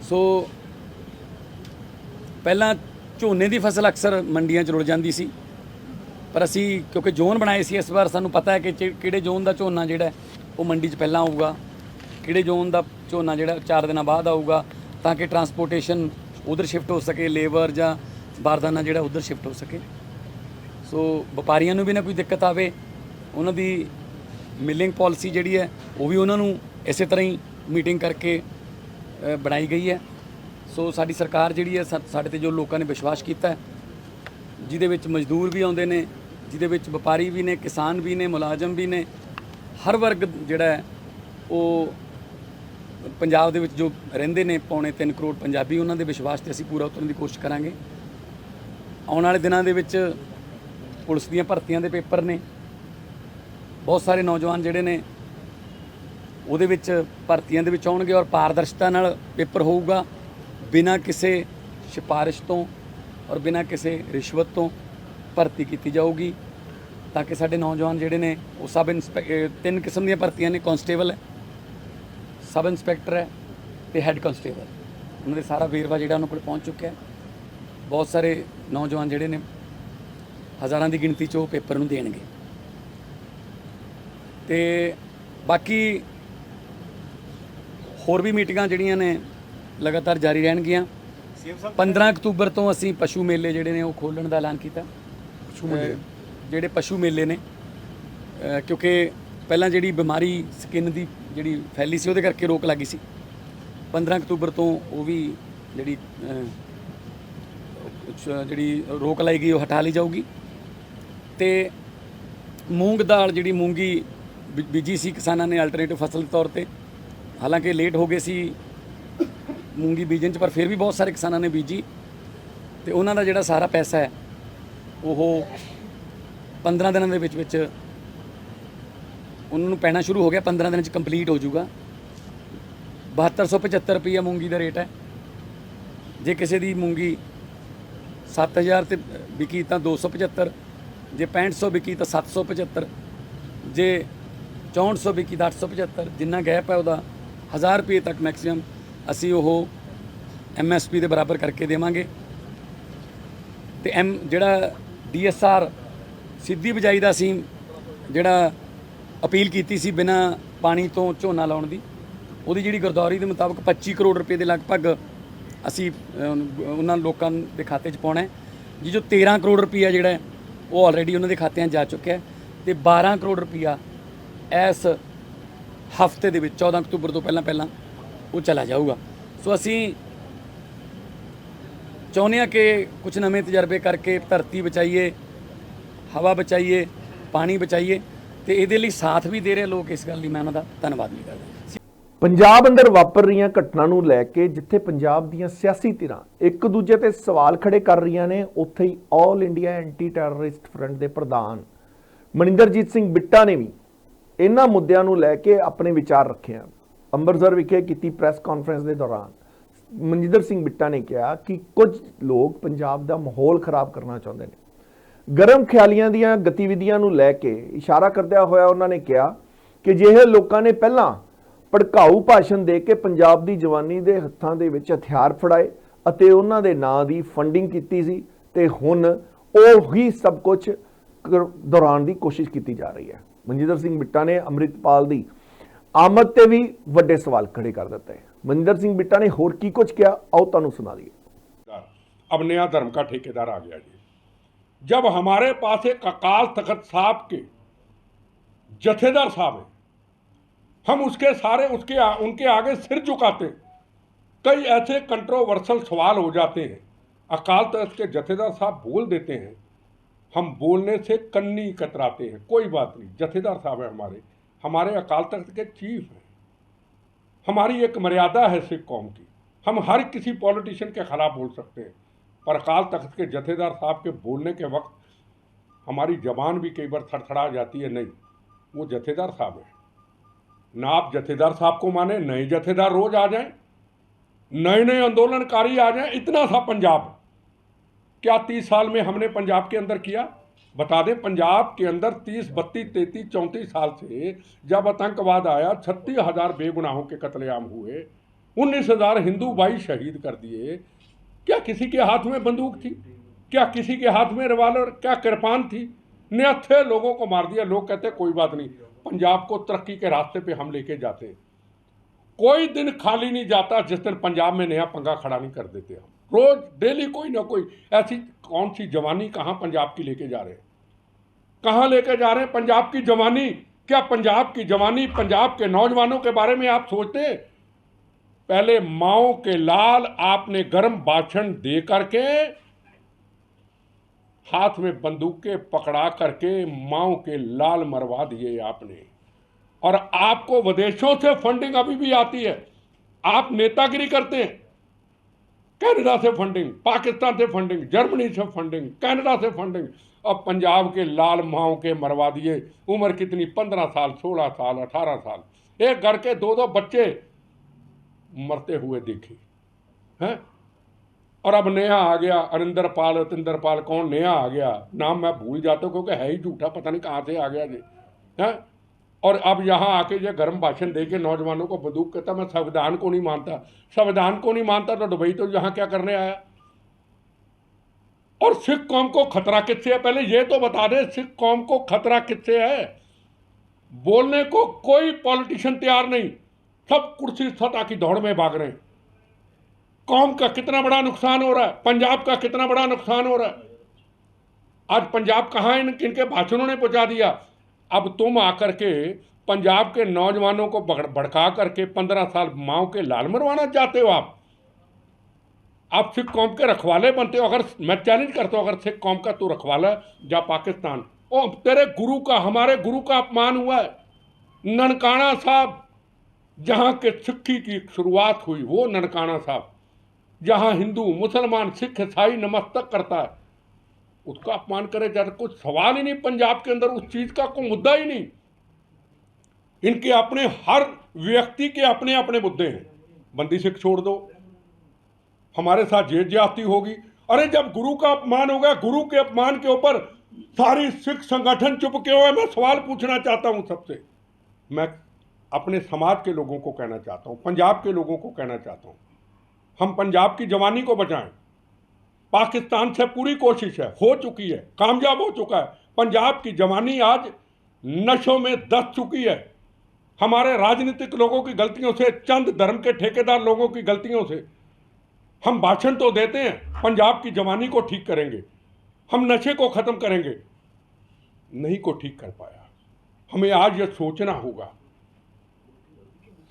ਸੋ ਪਹਿਲਾਂ ਝੋਨੇ ਦੀ ਫਸਲ ਅਕਸਰ ਮੰਡੀਆਂ 'ਚ ਰੁਲ ਜਾਂਦੀ ਸੀ, ਪਰ ਅਸੀਂ ਕਿਉਂਕਿ ਜ਼ੋਨ ਬਣਾਏ ਸੀ, ਇਸ ਵਾਰ ਸਾਨੂੰ ਪਤਾ ਹੈ ਕਿ ਕਿਹੜੇ ਜ਼ੋਨ ਦਾ ਝੋਨਾ ਜਿਹੜਾ ਉਹ ਮੰਡੀ 'ਚ ਪਹਿਲਾਂ ਆਊਗਾ, ਕਿਹੜੇ ਜ਼ੋਨ ਦਾ ਝੋਨਾ ਜਿਹੜਾ 4 ਦਿਨਾਂ ਬਾਅਦ ਆਊਗਾ, ਤਾਂ ਕਿ ਟਰਾਂਸਪੋਰਟੇਸ਼ਨ ਉਧਰ ਸ਼ਿਫਟ ਹੋ ਸਕੇ, ਲੇਬਰ ਜਾਂ ਬਾਰਦਾਨਾ ਜਿਹੜਾ ਉਧਰ ਸ਼ਿਫਟ ਹੋ ਸਕੇ। ਸੋ ਵਪਾਰੀਆਂ ਨੂੰ ਵੀ ਨਾ ਕੋਈ ਦਿੱਕਤ ਆਵੇ, ਉਹਨਾਂ ਦੀ ਮਿਲਿੰਗ ਪਾਲਿਸੀ ਜਿਹੜੀ ਹੈ ਉਹ ਵੀ ਉਹਨਾਂ ਨੂੰ ਇਸੇ ਤਰ੍ਹਾਂ ਹੀ ਮੀਟਿੰਗ ਕਰਕੇ ਬਣਾਈ ਗਈ ਹੈ। ਸੋ ਸਾਡੀ ਸਰਕਾਰ ਜਿਹੜੀ ਹੈ, ਸਾਡੇ ਤੇ ਜੋ ਲੋਕਾਂ ਨੇ ਵਿਸ਼ਵਾਸ ਕੀਤਾ ਹੈ, ਜਿਹਦੇ ਵਿੱਚ ਮਜ਼ਦੂਰ ਵੀ ਆਉਂਦੇ ਨੇ, ਜਿਹਦੇ ਵਿੱਚ ਵਪਾਰੀ ਵੀ ਨੇ, ਕਿਸਾਨ ਵੀ ਨੇ, ਮੁਲਾਜ਼ਮ ਵੀ ਨੇ, ਹਰ ਵਰਗ ਜਿਹੜਾ ਹੈ ਉਹ ਪੰਜਾਬ ਦੇ ਵਿੱਚ ਜੋ ਰਹਿੰਦੇ ਨੇ, 2.25 ਕਰੋੜ ਪੰਜਾਬੀ, ਉਹਨਾਂ ਦੇ ਵਿਸ਼ਵਾਸ ਤੇ ਅਸੀਂ ਪੂਰਾ ਉਤਰਨ ਦੀ ਕੋਸ਼ਿਸ਼ ਕਰਾਂਗੇ। ਆਉਣ ਵਾਲੇ ਦਿਨਾਂ ਦੇ ਵਿੱਚ ਪੁਲਿਸ ਦੀਆਂ ਭਰਤੀਆਂ ਦੇ ਪੇਪਰ ਨੇ, ਬਹੁਤ ਸਾਰੇ ਨੌਜਵਾਨ ਜਿਹੜੇ ਨੇ ਉਹਦੇ ਵਿੱਚ ਭਰਤੀਆਂ ਦੇ ਵਿੱਚ ਆਉਣਗੇ, ਔਰ ਪਾਰਦਰਸ਼ਤਾ ਨਾਲ ਪੇਪਰ ਹੋਊਗਾ, ਬਿਨਾਂ ਕਿਸੇ ਸਿਫਾਰਿਸ਼ ਤੋਂ ਔਰ ਬਿਨਾਂ ਕਿਸੇ ਰਿਸ਼ਵਤ ਤੋਂ ਭਰਤੀ ਕੀਤੀ ਜਾਊਗੀ, ਤਾਂ ਕਿ ਸਾਡੇ ਨੌਜਵਾਨ ਜਿਹੜੇ ਨੇ ਉਹ ਤਿੰਨ ਕਿਸਮ ਦੀਆਂ ਭਰਤੀਆਂ ਨੇ, ਕਾਂਸਟੇਬਲ ਹੈ, ਸਬ ਇੰਸਪੈਕਟਰ ਹੈ ਤੇ ਹੈੱਡ ਕਾਂਸਟੇਬਲ। ਉਹਨਾਂ ਦੇ ਸਾਰਾ ਵੇਰਵਾ ਜਿਹੜਾ ਉਹਨਾਂ ਕੋਲ ਪਹੁੰਚ ਚੁੱਕਿਆ ਹੈ। ਬਹੁਤ ਸਾਰੇ ਨੌਜਵਾਨ ਜਿਹੜੇ ਨੇ ਹਜ਼ਾਰਾਂ ਦੀ ਗਿਣਤੀ 'ਚ ਉਹ ਪੇਪਰ ਨੂੰ ਦੇਣਗੇ। ਤੇ ਬਾਕੀ ਹੋਰ ਵੀ ਮੀਟਿੰਗਾਂ ਜਿਹੜੀਆਂ ਨੇ ਲਗਾਤਾਰ ਜਾਰੀ ਰਹਿਣਗੀਆਂ। 15 ਅਕਤੂਬਰ ਤੋਂ ਅਸੀਂ ਪਸ਼ੂ ਮੇਲੇ ਜਿਹੜੇ ਨੇ ਉਹ ਖੋਲ੍ਹਣ ਦਾ ਐਲਾਨ ਕੀਤਾ। ਜਿਹੜੇ ਪਸ਼ੂ ਮੇਲੇ ਨੇ, ਕਿਉਂਕਿ ਪਹਿਲਾਂ ਜਿਹੜੀ ਬਿਮਾਰੀ ਸਕਿਨ ਦੀ ਜਿਹੜੀ ਫੈਲੀ ਸੀ ਉਹਦੇ ਕਰਕੇ ਰੋਕ ਲੱਗੀ ਸੀ, 15 ਅਕਤੂਬਰ ਤੋਂ ਉਹ ਵੀ ਜਿਹੜੀ ਰੋਕ ਲਾਈ ਗਈ ਉਹ ਹਟਾ ਲਈ ਜਾਊਗੀ। ਤੇ ਮੂੰਗ ਦਾਲ, ਜਿਹੜੀ ਮੂੰਗੀ ਬੀਜੀ ਸੀ ਕਿਸਾਨਾਂ ਨੇ ਅਲਟਰਨੇਟਿਵ ਫਸਲ ਦੇ ਤੌਰ ਤੇ, ਹਾਲਾਂਕਿ ਲੇਟ ਹੋ ਗਏ ਸੀ ਮੂੰਗੀ ਬੀਜਣ 'ਚ, ਪਰ ਫਿਰ ਵੀ ਬਹੁਤ ਸਾਰੇ ਕਿਸਾਨਾਂ ਨੇ ਬੀਜੀ, ਤੇ ਉਹਨਾਂ ਦਾ ਜਿਹੜਾ ਸਾਰਾ ਪੈਸਾ ਹੈ ਉਹ 15 ਦਿਨਾਂ ਦੇ ਵਿੱਚ ਉਹਨਾਂ ਨੂੰ ਪੈਣਾ ਸ਼ੁਰੂ ਹੋ ਗਿਆ। 15 ਦਿਨਾਂ 'ਚ ਕੰਪਲੀਟ ਹੋ ਜਾਊਗਾ। 7275 ਰੁਪਈਆ ਮੂੰਗੀ ਦਾ ਰੇਟ ਹੈ। ਜੇ ਕਿਸੇ ਦੀ ਮੂੰਗੀ 7000 ਤੇ ਵਿਕੀ ਤਾਂ 275, ਜੇ 6500 ਵਿਕੀ ਤਾਂ 775, ਜੇ 6400 ਵਿਕੀ ਤਾਂ 875, ਜਿੰਨਾ ਗੈਪ ਹੈ ਉਹਦਾ 1000 ਰੁਪਏ ਤੱਕ ਮੈਕਸਿਮਮ ਅਸੀਂ ਉਹ MSP ਦੇ ਬਰਾਬਰ ਕਰਕੇ ਦੇਵਾਂਗੇ। ਤੇ ਜਿਹੜਾ DSR ਸਿੱਧੀ ਬਿਜਾਈ ਦਾ ਅਸੀਂ ਜਿਹੜਾ ਅਪੀਲ ਕੀਤੀ ਸੀ ਬਿਨਾਂ ਪਾਣੀ ਤੋਂ ਝੋਨਾ ਲਾਉਣ ਦੀ, ਉਹਦੀ ਜਿਹੜੀ ਗਰਦੌਰੀ ਦੇ ਮੁਤਾਬਕ 25 ਕਰੋੜ ਰੁਪਏ ਦੇ ਲਗਭਗ ਅਸੀਂ ਉਹਨਾਂ ਲੋਕਾਂ ਦੇ ਖਾਤੇ 'ਚ ਪਾਉਣਾ ਹੈ, ਜੋ 13 ਕਰੋੜ ਰੁਪਈਆ ਜਿਹੜਾ ਹੈ ਉਹ ਆਲਰੇਡੀ ਉਹਨਾਂ ਦੇ ਖਾਤਿਆਂ 'ਚ ਜਾ ਚੁੱਕਿਆ ਹੈ, ਤੇ 12 ਕਰੋੜ ਰੁਪਈਆ ਇਸ ਹਫ਼ਤੇ ਦੇ ਵਿੱਚ 14 ਅਕਤੂਬਰ ਤੋਂ ਪਹਿਲਾਂ ਉਹ ਚਲਾ ਜਾਊਗਾ। ਸੋ ਅਸੀਂ ਚਾਹੁੰਦੇ ਹਾਂ ਕਿ ਕੁਝ ਨਵੇਂ ਤਜਰਬੇ ਕਰਕੇ ਧਰਤੀ ਬਚਾਈਏ, ਹਵਾ ਬਚਾਈਏ, ਪਾਣੀ ਬਚਾਈਏ, ਤੇ ਇਹਦੇ ਲਈ ਸਾਥ ਵੀ ਦੇ ਰਹੇ ਲੋਕ। ਇਸ ਗੱਲ ਲਈ ਮੈਂ ਉਹਨਾਂ ਦਾ ਧੰਨਵਾਦ ਵੀ ਕਰਦਾ। ਪੰਜਾਬ ਅੰਦਰ ਵਾਪਰ ਰਹੀਆਂ ਘਟਨਾ ਨੂੰ ਲੈ ਕੇ ਜਿੱਥੇ ਪੰਜਾਬ ਦੀਆਂ ਸਿਆਸੀ ਧਿਰਾਂ ਇੱਕ ਦੂਜੇ ਤੇ ਸਵਾਲ ਖੜੇ ਕਰ ਰਹੀਆਂ ਨੇ, ਉੱਥੇ ਹੀ all India anti terrorist front ਦੇ ਪ੍ਰਧਾਨ ਮਨਿੰਦਰਜੀਤ ਸਿੰਘ ਬਿੱਟਾ ਨੇ ਵੀ ਇਹਨਾਂ ਮੁੱਦਿਆਂ ਨੂੰ ਲੈ ਕੇ ਆਪਣੇ ਵਿਚਾਰ ਰੱਖੇ ਹਨ। ਅੰਮ੍ਰਿਤਸਰ ਵਿਖੇ ਕੀਤੀ ਪ੍ਰੈਸ ਕਾਨਫਰੰਸ ਦੇ ਦੌਰਾਨ ਮਨਿੰਦਰ ਸਿੰਘ ਬਿੱਟਾ ਨੇ ਕਿਹਾ ਕਿ ਕੁਝ ਲੋਕ ਪੰਜਾਬ ਦਾ ਮਾਹੌਲ ਖਰਾਬ ਕਰਨਾ ਚਾਹੁੰਦੇ ਨੇ। ਗਰਮ ਖਿਆਲੀਆਂ ਦੀਆਂ ਗਤੀਵਿਧੀਆਂ ਨੂੰ ਲੈ ਕੇ ਇਸ਼ਾਰਾ ਕਰਦਿਆਂ ਹੋਇਆ ਉਹਨਾਂ ਨੇ ਕਿਹਾ ਕਿ ਜਿਹੇ ਲੋਕਾਂ ਨੇ ਪਹਿਲਾਂ ਭੜਕਾਊ ਭਾਸ਼ਣ ਦੇ ਕੇ ਪੰਜਾਬ ਦੀ ਜਵਾਨੀ ਦੇ ਹੱਥਾਂ ਦੇ ਵਿੱਚ ਹਥਿਆਰ ਫੜਾਏ ਅਤੇ ਉਹਨਾਂ ਦੇ ਨਾਂ ਦੀ ਫੰਡਿੰਗ ਕੀਤੀ ਸੀ, ਤੇ ਹੁਣ ਉਹ ਹੀ ਸਭ ਕੁਝ ਦੌਰਾਨ ਦੀ ਕੋਸ਼ਿਸ਼ ਕੀਤੀ ਜਾ ਰਹੀ ਹੈ। ਮਨਿੰਦਰ ਸਿੰਘ ਬਿੱਟਾ ਨੇ ਅੰਮ੍ਰਿਤਪਾਲ ਦੀ ਆਮਦ ਤੇ भी ਵੱਡੇ सवाल खड़े कर देते हैं। मनिंदर सिंह बिट्टा ने होर की कुछ किया, आओ तुहानू सुना दिए। अब नया धर्म का ठेकेदार आ गया जी। जब हमारे पास एक अकाल तख्त साहब के जथेदार साहब है, हम उसके सारे उनके आगे सिर झुकाते, कई ऐसे कंट्रोवर्सल सवाल हो जाते हैं, अकाल तख्त के जथेदार साहब बोल देते हैं, हम बोलने से कन्नी कतराते हैं। कोई बात नहीं, जथेदार साहब है हमारे, हमारे अकाल तख्त के चीफ हैं। हमारी एक मर्यादा है सिख कौम की, हम हर किसी पॉलिटिशियन के खिलाफ बोल सकते हैं, पर अकाल तख्त के जथेदार साहब के बोलने के वक्त हमारी जबान भी कई बार थरथरा जाती है। नहीं, वो जथेदार साहब है ना, आप जथेदार साहब को माने, नए जथेदार रोज आ जाएं, नए नए आंदोलनकारी आ जाएं। इतना सा पंजाब क्या 30 साल में हमने पंजाब के अंदर किया? बता दें, पंजाब के अंदर 30, 32, 33, 34 साल से जब आतंकवाद आया, 36,000 बेगुनाहों के कत्लेआम हुए, 19,000 हिंदू भाई शहीद कर दिए। क्या किसी के हाथ में बंदूक थी? क्या किसी के हाथ में रिवाल्वर, क्या कृपान थी? निहत्थे लोगों को मार दिया। लोग कहते कोई बात नहीं, पंजाब को तरक्की के रास्ते पे हम लेके जाते हैं। कोई दिन खाली नहीं जाता जिस दिन पंजाब में नया पंगा खड़ा नहीं कर देते हम। रोज डेली कोई ना कोई ऐसी कौन सी जवानी कहाँ पंजाब की लेके जा रहे हैं, कहाँ लेके जा रहे हैं पंजाब की जवानी? क्या पंजाब की जवानी, पंजाब के नौजवानों के बारे में आप सोचते हैं? पहले माओ के लाल आपने गर्म भाषण दे करके, हाथ में बंदूकें पकड़ा करके माओ के लाल मरवा दिए आपने। और आपको विदेशों से फंडिंग अभी भी आती है, आप नेतागिरी करते हैं। कनाडा से फंडिंग, पाकिस्तान से फंडिंग, जर्मनी से फंडिंग, कनाडा से फंडिंग। अब पंजाब के लाल माओ के मरवा दिए। उम्र कितनी? 15 साल, 16 साल, 18 साल। एक घर के 2-2 बच्चे मरते हुए देखे हैं। और अब नया आ गया, अरिंदर पाल, कौन नया आ गया? नाम मैं भूल जाता हूँ क्योंकि है ही झूठा, पता नहीं कहाँ से आ गया जी है। और अब यहाँ आके ये गर्म भाषण दे के नौजवानों को बंदूक कहता मैं संविधान को नहीं मानता। संविधान को नहीं मानता तो दुबई तो यहाँ क्या करने आया? और सिख कौम को खतरा किससे है? पहले ये तो बता दे, सिख कौम को खतरा किससे है? बोलने को कोई पॉलिटिशियन तैयार नहीं, सब कुर्सी सत्ता की दौड़ में भाग रहे हैं। कौम का कितना बड़ा नुकसान हो रहा है, पंजाब का कितना बड़ा नुकसान हो रहा है। आज पंजाब कहाँ इनके भाषणों ने पहुंचा दिया। अब तुम आकर के पंजाब के नौजवानों को भड़का करके 15 साल माओ के लाल मरवाना चाहते हो। आप सिख कौम के रखवाले बनते हो। अगर मैं चैलेंज करता हूं, अगर सिख कौम का तू रखवाला जा पाकिस्तान, ओ तेरे गुरु का, हमारे गुरु का अपमान हुआ है। ननकाना साहब, जहां के सिक्खी की शुरुआत हुई, वो ननकाना साहब, जहां हिंदू, मुसलमान, सिख, ईसाई नमस्तक करता है, उसका अपमान करे जाता। कुछ सवाल ही नहीं पंजाब के अंदर, उस चीज का कोई मुद्दा ही नहीं। इनके अपने, हर व्यक्ति के अपने अपने मुद्दे हैं। बंदी सिख छोड़ दो, हमारे साथ जेल ज्यादती होगी। अरे जब गुरु का अपमान होगा, गुरु के अपमान के ऊपर सारी सिख संगठन चुप क्यों है? मैं सवाल पूछना चाहता हूं सबसे। मैं अपने समाज के लोगों को कहना चाहता हूं, पंजाब के लोगों को कहना चाहता हूं, हम पंजाब की जवानी को बचाएं। पाकिस्तान से पूरी कोशिश है, हो चुकी है, कामयाब हो चुका है। पंजाब की जवानी आज नशों में दस चुकी है। हमारे राजनीतिक लोगों की गलतियों से, चंद धर्म के ठेकेदार लोगों की गलतियों से। हम भाषण तो देते हैं, पंजाब की जवानी को ठीक करेंगे, हम नशे को खत्म करेंगे, नहीं को ठीक कर पाया। हमें आज यह सोचना होगा,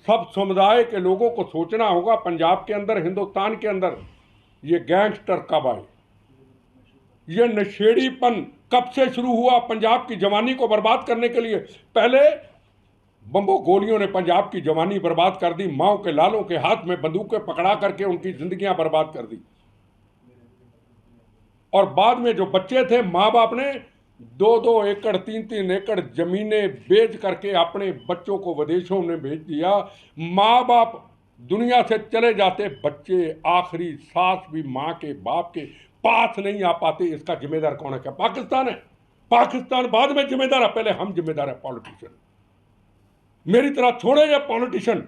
सब समुदाय के लोगों को सोचना होगा। पंजाब के अंदर, हिंदुस्तान के अंदर ये गैंगस्टर कब आए, ये नशेड़ीपन कब से शुरू हुआ? पंजाब की जवानी को बर्बाद करने के लिए पहले बम्बो गोलियों ने पंजाब की जवानी बर्बाद कर दी। माओ के लालों के हाथ में बंदूकें पकड़ा करके उनकी जिंदगियां बर्बाद कर दी। और बाद में जो बच्चे थे, माँ बाप ने 2-2 एकड़, 3-3 एकड़ जमीनें बेच करके अपने बच्चों को विदेशों में भेज दिया। माँ बाप दुनिया से चले जाते, बच्चे आखिरी सांस भी माँ के बाप के पास नहीं आ पाते। इसका जिम्मेदार कौन है? क्या पाकिस्तान है? पाकिस्तान बाद में जिम्मेदार है, पहले हम जिम्मेदार है। पॉलिटिशियन मेरी तरह छोड़े, या पॉलिटिशियन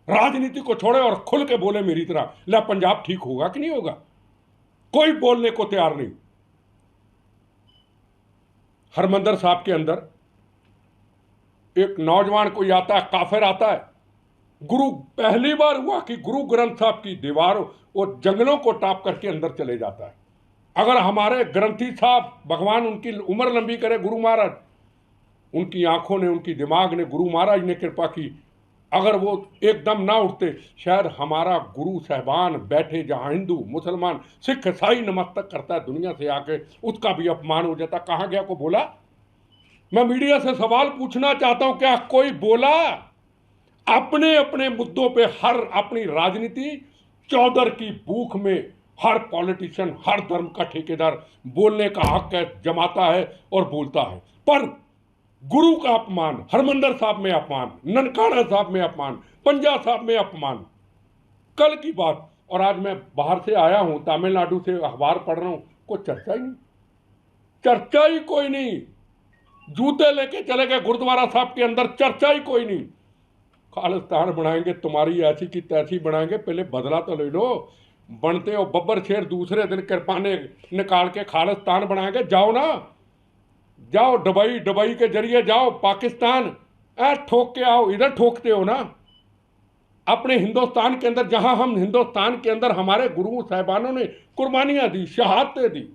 राजनीति को छोड़े और खुल के बोले मेरी तरह, ला पंजाब ठीक होगा कि नहीं होगा? कोई बोलने को तैयार नहीं। हरमंदर साहब के अंदर एक नौजवान कोई आता है, काफिर आता है। गुरु, पहली बार हुआ कि गुरु ग्रंथ साहब की दीवार वो जंगलों को टाप करके अंदर चले जाता है। अगर हमारे ग्रंथी साहब, भगवान उनकी उम्र लंबी करे, गुरु महाराज, उनकी आंखों ने, उनकी दिमाग ने, गुरु महाराज ने कृपा की, अगर वो एकदम ना उठते, शायद हमारा गुरु साहबान बैठे जहां हिंदू, मुसलमान, सिख, ईसाई नमस्तक करता है दुनिया से आके, उसका भी अपमान हो जाता। कहाँ गया को बोला? मैं मीडिया से सवाल पूछना चाहता हूं, क्या कोई बोला? अपने अपने मुद्दों पे हर अपनी राजनीति चौधर की भूख में हर पॉलिटिशियन, हर धर्म का ठेकेदार बोलने का हक है, जमाता है और बोलता है। पर गुरु का अपमान, हरमंदर साहब में अपमान, ननकाना साहब में अपमान, पंजा साहब में अपमान, कल की बात। और आज मैं बाहर से आया हूं, तमिलनाडु से अखबार पढ़ रहा हूं, कोई चर्चा ही नहीं, चर्चा ही कोई नहीं। जूते लेके चले गए गुरुद्वारा साहब के अंदर, चर्चा ही कोई नहीं। खालिस्तान बनाएंगे, तुम्हारी ऐसी की तैसी बनाएंगे, पहले बदला तो ले लो। बनते हो बब्बर शेर, दूसरे दिन कृपाने निकाल के खालिस्तान बनाएंगे। जाओ ना, जाओ दुबई के जरिए जाओ पाकिस्तान, ठोक के आओ। इधर ठोकते हो ना अपने हिंदुस्तान के अंदर, जहां हम हिंदुस्तान के अंदर हमारे गुरु साहिबानों ने कुर्बानियां दी, शहादतें दी,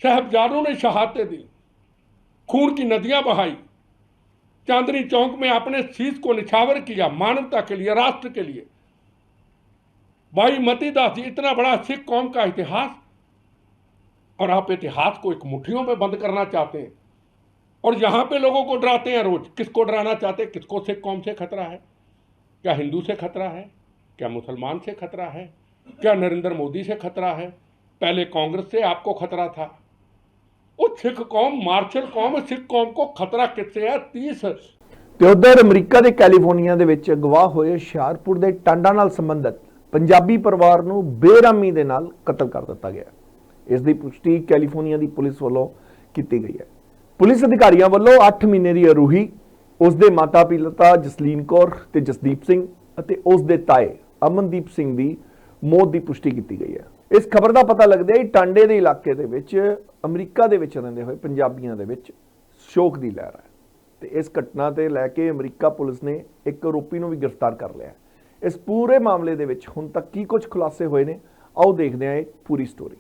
साहबजादों ने शहादतें दी, खून की नदियां बहाई, चांदनी चौक में अपने शीश को निछावर किया मानवता के लिए, राष्ट्र के लिए। भाई मती दास जी, इतना बड़ा सिख कौम का इतिहास, और आप इतिहास को एक मुट्ठियों में बंद करना चाहते हैं और यहां पे लोगों को डराते हैं रोज। किसको डराना चाहते हैं? किसको सिख कौम से खतरा है? क्या हिंदू से खतरा है? क्या मुसलमान से खतरा है? क्या नरेंद्र मोदी से खतरा है? पहले कांग्रेस से आपको खतरा था। वो सिख कौम, मार्शल कौम, सिख कौम को खतरा किससे है? 30 ਤੇ ਉਧਰ ਅਮਰੀਕਾ ਦੇ ਕੈਲੀਫੋਰਨੀਆ ਦੇ ਵਿੱਚ ਅਗਵਾ ਹੋਏ ਹੁਸ਼ਿਆਰਪੁਰ ਦੇ ਟਾਂਡਾ ਨਾਲ ਸੰਬੰਧਿਤ ਪੰਜਾਬੀ ਪਰਿਵਾਰ ਨੂੰ ਬੇਰਹਿਮੀ ਦੇ ਨਾਲ ਕਤਲ ਕਰ ਦਿੱਤਾ ਗਿਆ। ਇਸ ਦੀ ਪੁਸ਼ਟੀ ਕੈਲੀਫੋਰਨੀਆ ਦੀ ਪੁਲਿਸ ਵੱਲੋਂ ਕੀਤੀ ਗਈ ਹੈ। ਪੁਲਿਸ ਅਧਿਕਾਰੀਆਂ ਵੱਲੋਂ 8 ਮਹੀਨੇ ਦੀ ਅਰੂਹੀ, ਉਸ ਦੇ ਮਾਤਾ ਪਿਤਾ ਜਸਲੀਨ ਕੌਰ ਤੇ ਜਸਦੀਪ ਸਿੰਘ ਅਤੇ ਉਸ ਦੇ ਤਾਏ ਅਮਨਦੀਪ ਸਿੰਘ ਦੀ ਮੌਤ ਦੀ ਪੁਸ਼ਟੀ ਕੀਤੀ ਗਈ ਹੈ। ਇਸ ਖਬਰ ਦਾ ਪਤਾ ਲੱਗਦਾ ਹੈ ਟਾਂਡੇ ਦੇ ਇਲਾਕੇ ਦੇ ਵਿੱਚ ਅਮਰੀਕਾ ਦੇ ਵਿੱਚ ਰਹਿੰਦੇ ਹੋਏ ਪੰਜਾਬੀਆਂ ਦੇ ਵਿੱਚ ਸ਼ੋਕ ਦੀ ਲਹਿਰ ਹੈ ਤੇ ਇਸ ਘਟਨਾ ਤੇ ਲੈ ਕੇ ਅਮਰੀਕਾ ਪੁਲਿਸ ਨੇ ਇੱਕ ਆਰੋਪੀ ਨੂੰ ਵੀ ਗ੍ਰਿਫਤਾਰ ਕਰ ਲਿਆ ਹੈ। ਇਸ ਪੂਰੇ ਮਾਮਲੇ ਦੇ ਵਿੱਚ ਹੁਣ ਤੱਕ ਕੀ ਕੁਝ ਖੁਲਾਸੇ ਹੋਏ ਨੇ, ਆਓ ਦੇਖਦੇ ਹਾਂ ਇਹ ਪੂਰੀ ਸਟੋਰੀ।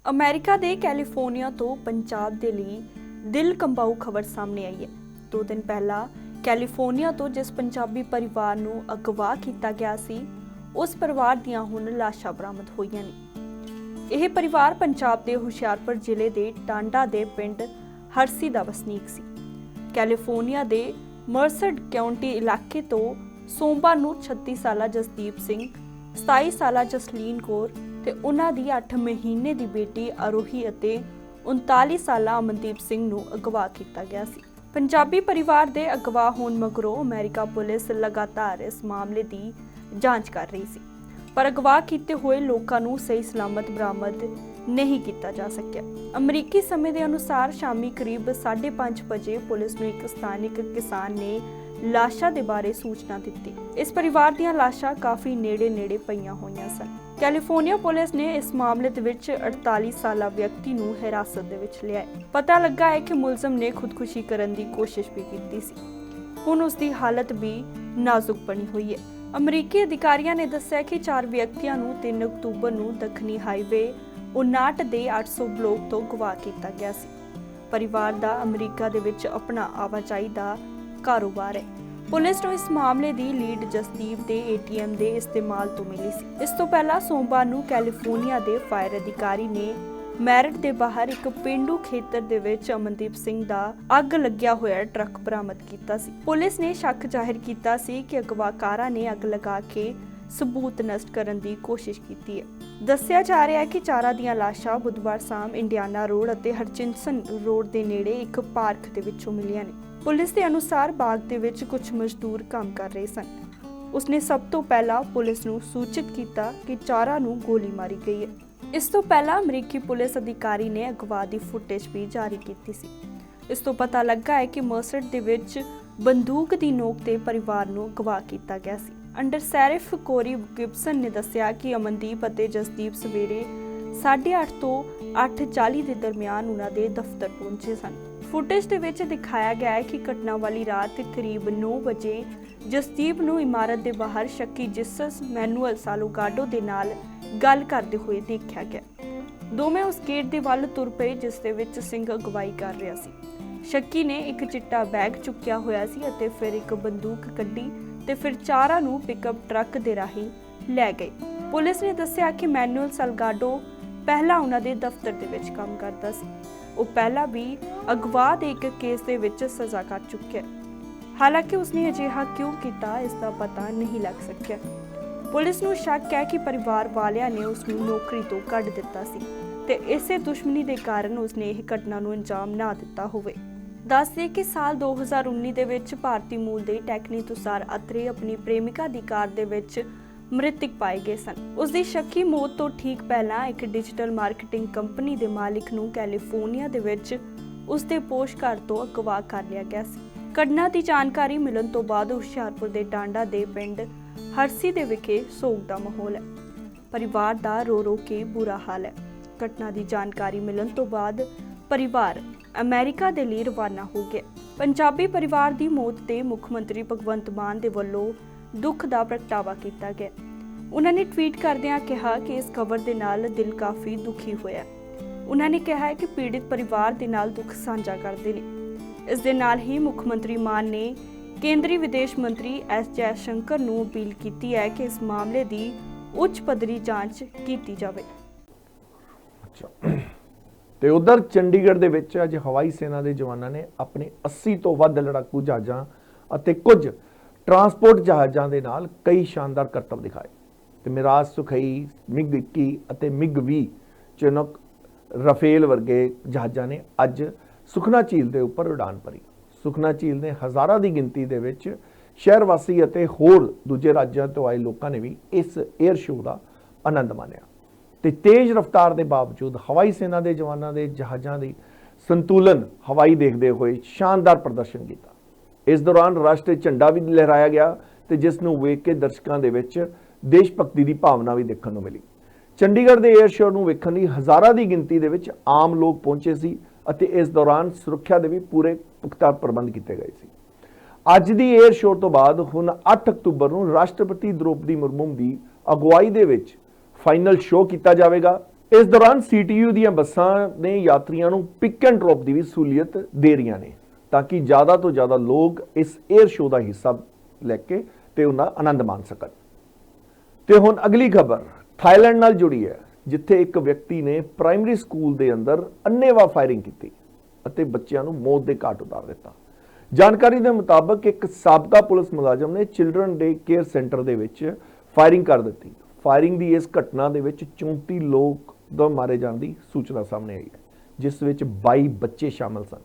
ਅਮਰੀਕਾ ਦੇ ਕੈਲੀਫੋਰਨੀਆ ਤੋਂ ਪੰਜਾਬ ਦੇ ਲਈ ਦਿਲ ਕੰਬਾਊ ਖਬਰ ਸਾਹਮਣੇ ਆਈ ਹੈ। 2 ਦਿਨ ਪਹਿਲਾਂ ਕੈਲੀਫੋਰਨੀਆ ਤੋਂ ਜਿਸ ਪੰਜਾਬੀ ਪਰਿਵਾਰ ਨੂੰ ਅਗਵਾ ਕੀਤਾ ਗਿਆ ਸੀ, ਉਸ ਪਰਿਵਾਰ ਦੀਆਂ ਹੁਣ ਲਾਸ਼ਾਂ ਬਰਾਮਦ ਹੋਈਆਂ ਨੇ। ਇਹ ਪਰਿਵਾਰ ਪੰਜਾਬ ਦੇ ਹੁਸ਼ਿਆਰਪੁਰ ਜ਼ਿਲ੍ਹੇ ਦੇ ਟਾਂਡਾ ਦੇ ਪਿੰਡ ਹਰਸੀ ਦਾ ਵਸਨੀਕ ਸੀ। ਕੈਲੀਫੋਰਨੀਆ ਦੇ ਮਰਸਡ ਕਾਉਂਟੀ ਇਲਾਕੇ ਤੋਂ ਸੋਮਵਾਰ ਨੂੰ 36 ਸਾਲਾ ਜਸਦੀਪ ਸਿੰਘ, 27 ਸਾਲਾ ਜਸਲੀਨ ਕੌਰ ਤੇ ਉਹਨਾਂ ਦੀ 8 ਮਹੀਨੇ ਦੀ ਬੇਟੀ ਅਰੋਹੀ ਅਤੇ 39 ਸਾਲਾ ਅਮਨਦੀਪ ਸਿੰਘ ਨੂੰ ਅਗਵਾ ਕੀਤਾ ਗਿਆ ਸੀ। ਪੰਜਾਬੀ ਪਰਿਵਾਰ ਦੇ ਅਗਵਾ ਹੋਣ ਮਗਰੋਂ ਅਮਰੀਕਾ ਪੁਲਿਸ ਲਗਾਤਾਰ ਇਸ ਮਾਮਲੇ ਦੀ ਜਾਂਚ ਕਰ ਰਹੀ ਸੀ, ਪਰ ਅਗਵਾ ਕੀਤੇ ਹੋਏ ਲੋਕਾਂ ਨੂੰ ਸਹੀ ਸਲਾਮਤ ਬਰਾਮਦ ਨਹੀਂ ਕੀਤਾ ਜਾ ਸਕਿਆ। ਅਮਰੀਕੀ ਸਮੇਂ ਦੇ ਅਨੁਸਾਰ ਸ਼ਾਮੀ ਕਰੀਬ 5:30 ਵਜੇ ਪੁਲਿਸ ਨੂੰ ਇੱਕ ਸਥਾਨਿਕ ਕਿਸਾਨ ਨੇ ਲਾਸ਼ਾਂ ਦੇ ਬਾਰੇ ਸੂਚਨਾ ਦਿੱਤੀ। ਇਸ ਪਰਿਵਾਰ ਦੀਆਂ ਲਾਸ਼ਾਂ ਕਾਫੀ ਨੇੜੇ ਪਈਆਂ ਹੋਈਆਂ ਸਨ। ਕੈਲੀਫੋਰਨੀਆ ਪੁਲਿਸ ਨੇ ਇਸ ਮਾਮਲੇ ਦੇ ਵਿੱਚ 48 ਸਾਲਾ ਵਿਅਕਤੀ ਨੂੰ ਹਿਰਾਸਤ ਦੇ ਵਿੱਚ ਲਿਆ ਹੈ। ਪਤਾ ਲੱਗਾ ਹੈ ਕਿ ਮੁਲਜ਼ਮ ਨੇ ਖੁਦਕੁਸ਼ੀ ਕਰਨ ਦੀ ਕੋਸ਼ਿਸ਼ ਵੀ ਕੀਤੀ ਸੀ। ਹੁਣ ਉਸ ਦੀ ਹਾਲਤ ਵੀ ਨਾਜ਼ੁਕ ਬਣੀ ਹੋਈ ਹੈ। ਅਮਰੀਕੀ ਅਧਿਕਾਰੀਆਂ ਨੇ ਦੱਸਿਆ ਕਿ 4 ਵਿਅਕਤੀਆਂ ਨੂੰ 3 ਅਕਤੂਬਰ ਨੂੰ ਦੱਖਣੀ ਹਾਈਵੇ 59 ਦੇ 800 ਬਲੋਕ ਤੋਂ ਅਗਵਾ ਕੀਤਾ ਗਿਆ ਸੀ। ਪਰਿਵਾਰ ਦਾ ਅਮਰੀਕਾ ਦੇ ਵਿੱਚ ਆਪਣਾ ਆਵਾਜਾਈ ਦਾ ਕਾਰੋਬਾਰ ਹੈ। ਪੁਲਿਸ ਨੂੰ ਇਸ ਮਾਮਲੇ ਦੀ ਲੀਡ ਜਸਦੀਪ ਦੇ ATM ਦੇ ਇਸਤੇਮਾਲ ਤੋਂ ਮਿਲੀ ਸੀ। ਇਸ ਤੋਂ ਪਹਿਲਾਂ ਸੋਮਵਾਰ ਨੂੰ ਕੈਲੀਫੋਰਨੀਆ ਦੇ ਫਾਇਰ ਅਧਿਕਾਰੀ ਨੇ ਮੈਰਿਟ ਦੇ ਬਾਹਰ ਇੱਕ ਪਿੰਡੂ ਖੇਤਰ ਦੇ ਵਿੱਚ ਅਮਨਦੀਪ ਸਿੰਘ ਦਾ ਅੱਗ ਲੱਗਿਆ ਹੋਇਆ ਟਰੱਕ ਬਰਾਮਦ ਕੀਤਾ ਸੀ। ਪੁਲਿਸ ਨੇ ਸ਼ੱਕ ਜ਼ਾਹਿਰ ਕੀਤਾ ਸੀ ਕਿ ਅਗਵਾਕਾਰਾਂ ਨੇ ਅੱਗ ਲਗਾ ਕੇ ਸਬੂਤ ਨਸ਼ਟ ਕਰਨ ਦੀ ਕੋਸ਼ਿਸ਼ ਕੀਤੀ ਹੈ। ਦੱਸਿਆ ਜਾ ਰਿਹਾ ਹੈ ਕਿ ਚਾਰਾਂ ਦੀਆਂ ਲਾਸ਼ਾਂ ਬੁੱਧਵਾਰ ਸ਼ਾਮ ਇੰਡੀਆਨਾ ਰੋਡ ਅਤੇ ਹਰਚਿਨਸਨ ਰੋਡ ਦੇ ਨੇੜੇ ਇੱਕ ਪਾਰਕ ਦੇ ਵਿੱਚੋਂ ਮਿਲੀਆਂ ਨੇ। ਪੁਲਿਸ ਦੇ ਅਨੁਸਾਰ ਬਾਗ ਦੇ ਵਿੱਚ ਕੁਝ ਮਜ਼ਦੂਰ ਕੰਮ ਕਰ ਰਹੇ ਸਨ। ਉਸਨੇ ਸਭ ਤੋਂ ਪਹਿਲਾਂ ਪੁਲਿਸ ਨੂੰ ਸੂਚਿਤ ਕੀਤਾ ਕਿ ਚਾਰਾਂ ਨੂੰ ਗੋਲੀ ਮਾਰੀ ਗਈ ਹੈ। ਇਸ ਤੋਂ ਪਹਿਲਾਂ ਅਮਰੀਕੀ ਪੁਲਿਸ ਅਧਿਕਾਰੀ ਨੇ ਅਗਵਾ ਦੀ ਫੁਟੇਜ ਵੀ ਜਾਰੀ ਕੀਤੀ ਸੀ। ਇਸ ਤੋਂ ਪਤਾ ਲੱਗਾ ਹੈ ਕਿ ਮਰਸਡ ਦੇ ਵਿੱਚ ਬੰਦੂਕ ਦੀ ਨੋਕ ਤੇ ਪਰਿਵਾਰ ਨੂੰ ਅਗਵਾ ਕੀਤਾ ਗਿਆ ਸੀ। ਅੰਡਰ ਸ਼ੈਰਿਫ ਕੋਰੀ ਗਿਬਸਨ ਨੇ ਦੱਸਿਆ ਕਿ ਅਮਨਦੀਪ ਅਤੇ ਜਸਦੀਪ ਸਵੇਰੇ 8:30 ਤੋਂ 8:40 ਦੇ ਦਰਮਿਆਨ ਉਹਨਾਂ ਦੇ ਦਫ਼ਤਰ ਪਹੁੰਚੇ ਸਨ। ਫੁਟੇਜ ਦੇ ਵਿੱਚ ਦਿਖਾਇਆ ਗਿਆ ਹੈ ਕਿ ਘਟਨਾ ਵਾਲੀ ਰਾਤ ਕਰੀਬ 9 ਵਜੇ ਜਸਦੀਪ ਨੂੰ ਇਮਾਰਤ ਦੇ ਬਾਹਰ ਸ਼ੱਕੀ ਜਿਸਸ ਮੈਨੂਅਲ ਸਾਲੋਗਾਡੋ ਦੇ ਨਾਲ ਗੱਲ ਕਰਦੇ ਹੋਏ ਦੇਖਿਆ ਗਿਆ। ਦੋਵੇਂ ਉਸ ਗੇਟ ਦੇ ਵੱਲ ਤੁਰ ਪਏ ਜਿਸ ਦੇ ਵਿੱਚ ਸਿੰਘ ਅਗਵਾਈ ਕਰ ਰਿਹਾ ਸੀ। ਸ਼ੱਕੀ ਨੇ ਇੱਕ ਚਿੱਟਾ ਬੈਗ ਚੁੱਕਿਆ ਹੋਇਆ ਸੀ ਅਤੇ ਫਿਰ ਇੱਕ ਬੰਦੂਕ ਕੱਢੀ ਤੇ ਫਿਰ ਚਾਰਾਂ ਨੂੰ ਪਿਕਅਪ ਟਰੱਕ ਦੇ ਰਾਹੀਂ ਲੈ ਗਏ। ਪੁਲਿਸ ਨੇ ਦੱਸਿਆ ਕਿ ਮੈਨੂਅਲ ਸਾਲਗਾਡੋ ਪਹਿਲਾਂ ਉਹਨਾਂ ਦੇ ਦਫ਼ਤਰ ਦੇ ਵਿੱਚ ਕੰਮ ਕਰਦਾ ਸੀ। ਉਹ ਪਹਿਲਾਂ ਵੀ ਅਗਵਾ ਦੇ ਇੱਕ ਕੇਸ ਦੇ ਵਿੱਚ ਸਜ਼ਾ ਕੱਟ ਚੁੱਕਿਆ ਹੈ। ਹਾਲਾਂਕਿ ਉਸਨੇ ਅਜਿਹਾ ਕਿਉਂ ਕੀਤਾ ਇਸ ਦਾ ਪਤਾ ਨਹੀਂ ਲੱਗ ਸਕਿਆ। ਪੁਲਿਸ ਨੂੰ ਸ਼ੱਕ ਹੈ ਕਿ ਪਰਿਵਾਰ ਵਾਲਿਆਂ ਨੇ ਉਸ ਨੂੰ ਨੌਕਰੀ ਤੋਂ ਕੱਢ ਦਿੱਤਾ ਸੀ ਤੇ ਇਸੇ ਦੁਸ਼ਮਣੀ ਦੇ ਕਾਰਨ ਉਸਨੇ ਇਹ ਘਟਨਾ ਨੂੰ ਅੰਜਾਮ ਨਾ ਦਿੱਤਾ ਹੋਵੇ। ਦੱਸਦੇ ਕਿ ਸਾਲ 2019 ਦੇ ਵਿੱਚ ਭਾਰਤੀ ਮੂਲ ਦੇ ਟੈਕਨੀ ਤੁਸਾਰ ਅਤਰੇ ਆਪਣੀ ਪ੍ਰੇਮਿਕਾ ਦੀ ਕਾਰ ਦੇ ਵਿੱਚ ਮ੍ਰਿਤਕ ਪਾਏ ਗਏ ਸਨ। ਉਸ ਦੀ ਸ਼ੱਕੀ ਮੌਤ ਤੋਂ ਠੀਕ ਪਹਿਲਾਂ ਇੱਕ ਡਿਜੀਟਲ ਮਾਰਕੀਟਿੰਗ ਕੰਪਨੀ ਦੇ ਮਾਲਿਕ ਨੂੰ ਕੈਲੀਫੋਰਨੀਆ ਦੇ ਵਿੱਚ ਉਸ ਦੇ ਪੋਸ਼ ਘਰ ਤੋਂ ਅਗਵਾ ਕਰ ਲਿਆ ਗਿਆ ਸੀ। ਘਟਨਾ ਦੀ ਜਾਣਕਾਰੀ ਮਿਲਣ ਤੋਂ ਬਾਅਦ ਹੁਸ਼ਿਆਰਪੁਰ ਦੇ ਟਾਂਡਾ ਦੇ ਪਿੰਡ ਹਰਸੀ ਦੇ ਵਿਖੇ ਸੋਗ ਦਾ ਮਾਹੌਲ ਹੈ। ਪਰਿਵਾਰ ਦਾ ਰੋ ਰੋ ਕੇ ਬੁਰਾ ਹਾਲ ਹੈ। ਘਟਨਾ ਦੀ ਜਾਣਕਾਰੀ ਮਿਲਣ ਤੋਂ ਬਾਅਦ ਪਰਿਵਾਰ ਅਮਰੀਕਾ ਦੇ ਲਈ ਰਵਾਨਾ ਹੋ ਗਿਆ। ਪੰਜਾਬੀ ਪਰਿਵਾਰ ਦੀ ਮੌਤ ਤੇ ਮੁੱਖ ਮੰਤਰੀ ਭਗਵੰਤ ਮਾਨ ਦੇ ਵੱਲੋਂ ਦੁੱਖ ਦਾ ਪ੍ਰਗਟਾਵਾ ਕੀਤਾ ਗਿਆ। ਉਹਨਾਂ ਨੇ ਟਵੀਟ ਕਰਦਿਆਂ ਕਿਹਾ ਕਿ ਇਸ ਖਬਰ ਦੇ ਨਾਲ ਦਿਲ ਕਾਫੀ ਦੁਖੀ ਹੋਇਆ। ਉਹਨਾਂ ਨੇ ਕਿਹਾ ਹੈ ਕਿ ਪੀੜਿਤ ਪਰਿਵਾਰ ਦੇ ਨਾਲ ਦੁੱਖ ਸਾਂਝਾ ਕਰਦੇ ਨੇ। ਇਸ ਦੇ ਨਾਲ ਹੀ ਮੁੱਖ ਮੰਤਰੀ ਮਾਨ ਨੇ ਕੇਂਦਰੀ ਵਿਦੇਸ਼ ਮੰਤਰੀ ਐਸ ਜੈ ਸ਼ੰਕਰ ਨੂੰ ਅਪੀਲ ਕੀਤੀ ਹੈ ਕਿ ਇਸ ਮਾਮਲੇ ਦੀ ਉੱਚ ਪੱਧਰੀ ਜਾਂਚ ਕੀਤੀ ਜਾਵੇ। ਤੇ ਉਧਰ ਚੰਡੀਗੜ੍ਹ ਦੇ ਵਿੱਚ ਅੱਜ ਹਵਾਈ ਸੈਨਾ ਦੇ ਜਵਾਨਾਂ ਨੇ ਆਪਣੇ 80 ਤੋਂ ਵੱਧ ਲੜਾਕੂ ਜਹਾਜ਼ਾਂ ਅਤੇ ਕੁਝ ਟਰਾਂਸਪੋਰਟ ਜਹਾਜ਼ਾਂ ਦੇ ਨਾਲ ਕਈ ਸ਼ਾਨਦਾਰ ਕਰਤੱਵ ਦਿਖਾਏ ਤੇ ਮਿਰਾਜ ਸੁਖਈ, MiG-21 ਅਤੇ MiG-20 ਚਿਨੂਕ ਰਾਫੇਲ ਵਰਗੇ ਜਹਾਜ਼ਾਂ ਨੇ ਅੱਜ ਸੁਖਨਾ ਝੀਲ ਦੇ ਉੱਪਰ ਉਡਾਨ ਭਰੀ। ਸੁਖਨਾ ਝੀਲ ਨੇ ਹਜ਼ਾਰਾਂ ਦੀ ਗਿਣਤੀ ਦੇ ਵਿੱਚ ਸ਼ਹਿਰ ਵਾਸੀ ਅਤੇ ਹੋਰ ਦੂਜੇ ਰਾਜਾਂ ਤੋਂ ਆਏ ਲੋਕਾਂ ਨੇ ਵੀ ਇਸ 에ਅਰ ਸ਼ੋਅ ਦਾ ਆਨੰਦ ਮਾਣਿਆ ਤੇ ਤੇਜ਼ ਰਫ਼ਤਾਰ ਦੇ ਬਾਵਜੂਦ ਹਵਾਈ ਸੈਨਾ ਦੇ ਜਵਾਨਾਂ ਦੇ ਜਹਾਜ਼ਾਂ ਦੀ ਸੰਤੁਲਨ ਹਵਾਈ ਦੇਖਦੇ ਹੋਏ ਸ਼ਾਨਦਾਰ ਪ੍ਰਦਰਸ਼ਨ ਕੀਤਾ। ਇਸ ਦੌਰਾਨ ਰਾਸ਼ਟਰੀ ਝੰਡਾ ਵੀ ਲਹਿਰਾਇਆ ਗਿਆ ਤੇ ਜਿਸ ਨੂੰ ਵੇਖ ਕੇ ਦਰਸ਼ਕਾਂ ਦੇ ਵਿੱਚ ਦੇਸ਼ ਭਗਤੀ ਦੀ ਭਾਵਨਾ ਵੀ ਦੇਖਣ ਨੂੰ ਮਿਲੀ। ਚੰਡੀਗੜ੍ਹ ਦੇ 에ਅਰ ਸ਼ੋਅ ਨੂੰ ਵੇਖਣ ਲਈ ਹਜ਼ਾਰਾਂ ਦੀ ਗਿਣਤੀ ਦੇ ਵਿੱਚ ਆਮ ਲੋਕ ਪਹੁੰਚੇ ਸੀ ਅਤੇ ਇਸ ਦੌਰਾਨ ਸੁਰੱਖਿਆ ਦੇ ਵੀ ਪੂਰੇ ਪੁਖਤਾ ਪ੍ਰਬੰਧ ਕੀਤੇ ਗਏ ਸੀ। ਅੱਜ ਦੀ 에ਅਰ ਸ਼ੋਅ ਤੋਂ ਬਾਅਦ ਹੁਣ 8 ਅਕਤੂਬਰ ਨੂੰ ਰਾਸ਼ਟਰਪਤੀ ਦ੍ਰੋਪਦੀ ਮੁਰਮੂ ਦੀ ਅਗਵਾਈ ਦੇ ਵਿੱਚ ਫਾਈਨਲ ਸ਼ੋਅ ਕੀਤਾ ਜਾਵੇਗਾ। ਇਸ ਦੌਰਾਨ CTU ਦੀਆਂ ਬੱਸਾਂ ਨੇ ਯਾਤਰੀਆਂ ਨੂੰ ਪਿਕ ਐਂਡ ਡ੍ਰੌਪ ਦੀ ਵੀ ਸਹੂਲੀਅਤ ਦੇ ਰਹੀਆਂ ਨੇ ਤਾਂ ਕਿ ਜ਼ਿਆਦਾ ਤੋਂ ਜ਼ਿਆਦਾ ਲੋਕ ਇਸ 에ਅਰ ਸ਼ੋਅ ਦਾ ਹਿੱਸਾ ਲੈ ਕੇ ਤੇ ਉਹਨਾਂ ਆਨੰਦ ਮਾਣ ਸਕਣ। ਤੇ ਹੁਣ ਅਗਲੀ ਖਬਰ ਥਾਈਲੈਂਡ ਨਾਲ ਜੁੜੀ ਹੈ, ਜਿੱਥੇ ਇੱਕ ਵਿਅਕਤੀ ਨੇ ਪ੍ਰਾਇਮਰੀ ਸਕੂਲ ਦੇ ਅੰਦਰ ਅੰਨ੍ਹੇਵਾਹ ਫਾਇਰਿੰਗ ਕੀਤੀ ਅਤੇ ਬੱਚਿਆਂ ਨੂੰ ਮੌਤ ਦੇ ਘਾਟ ਉਤਾਰ ਦਿੱਤਾ। ਜਾਣਕਾਰੀ ਦੇ ਮੁਤਾਬਕ ਇੱਕ ਸਾਬਕਾ ਪੁਲਿਸ ਮੁਲਾਜ਼ਮ ਨੇ ਚਿਲਡਰਨ ਡੇ ਕੇਅਰ ਸੈਂਟਰ ਦੇ ਵਿੱਚ ਫਾਇਰਿੰਗ ਕਰ ਦਿੱਤੀ। ਫਾਇਰਿੰਗ ਦੀ ਇਸ ਘਟਨਾ ਦੇ ਵਿੱਚ 34 ਲੋਕ ਦਾ ਮਾਰੇ ਜਾਣ ਦੀ ਸੂਚਨਾ ਸਾਹਮਣੇ ਆਈ ਹੈ, ਜਿਸ ਵਿੱਚ 22 ਬੱਚੇ ਸ਼ਾਮਲ ਸਨ।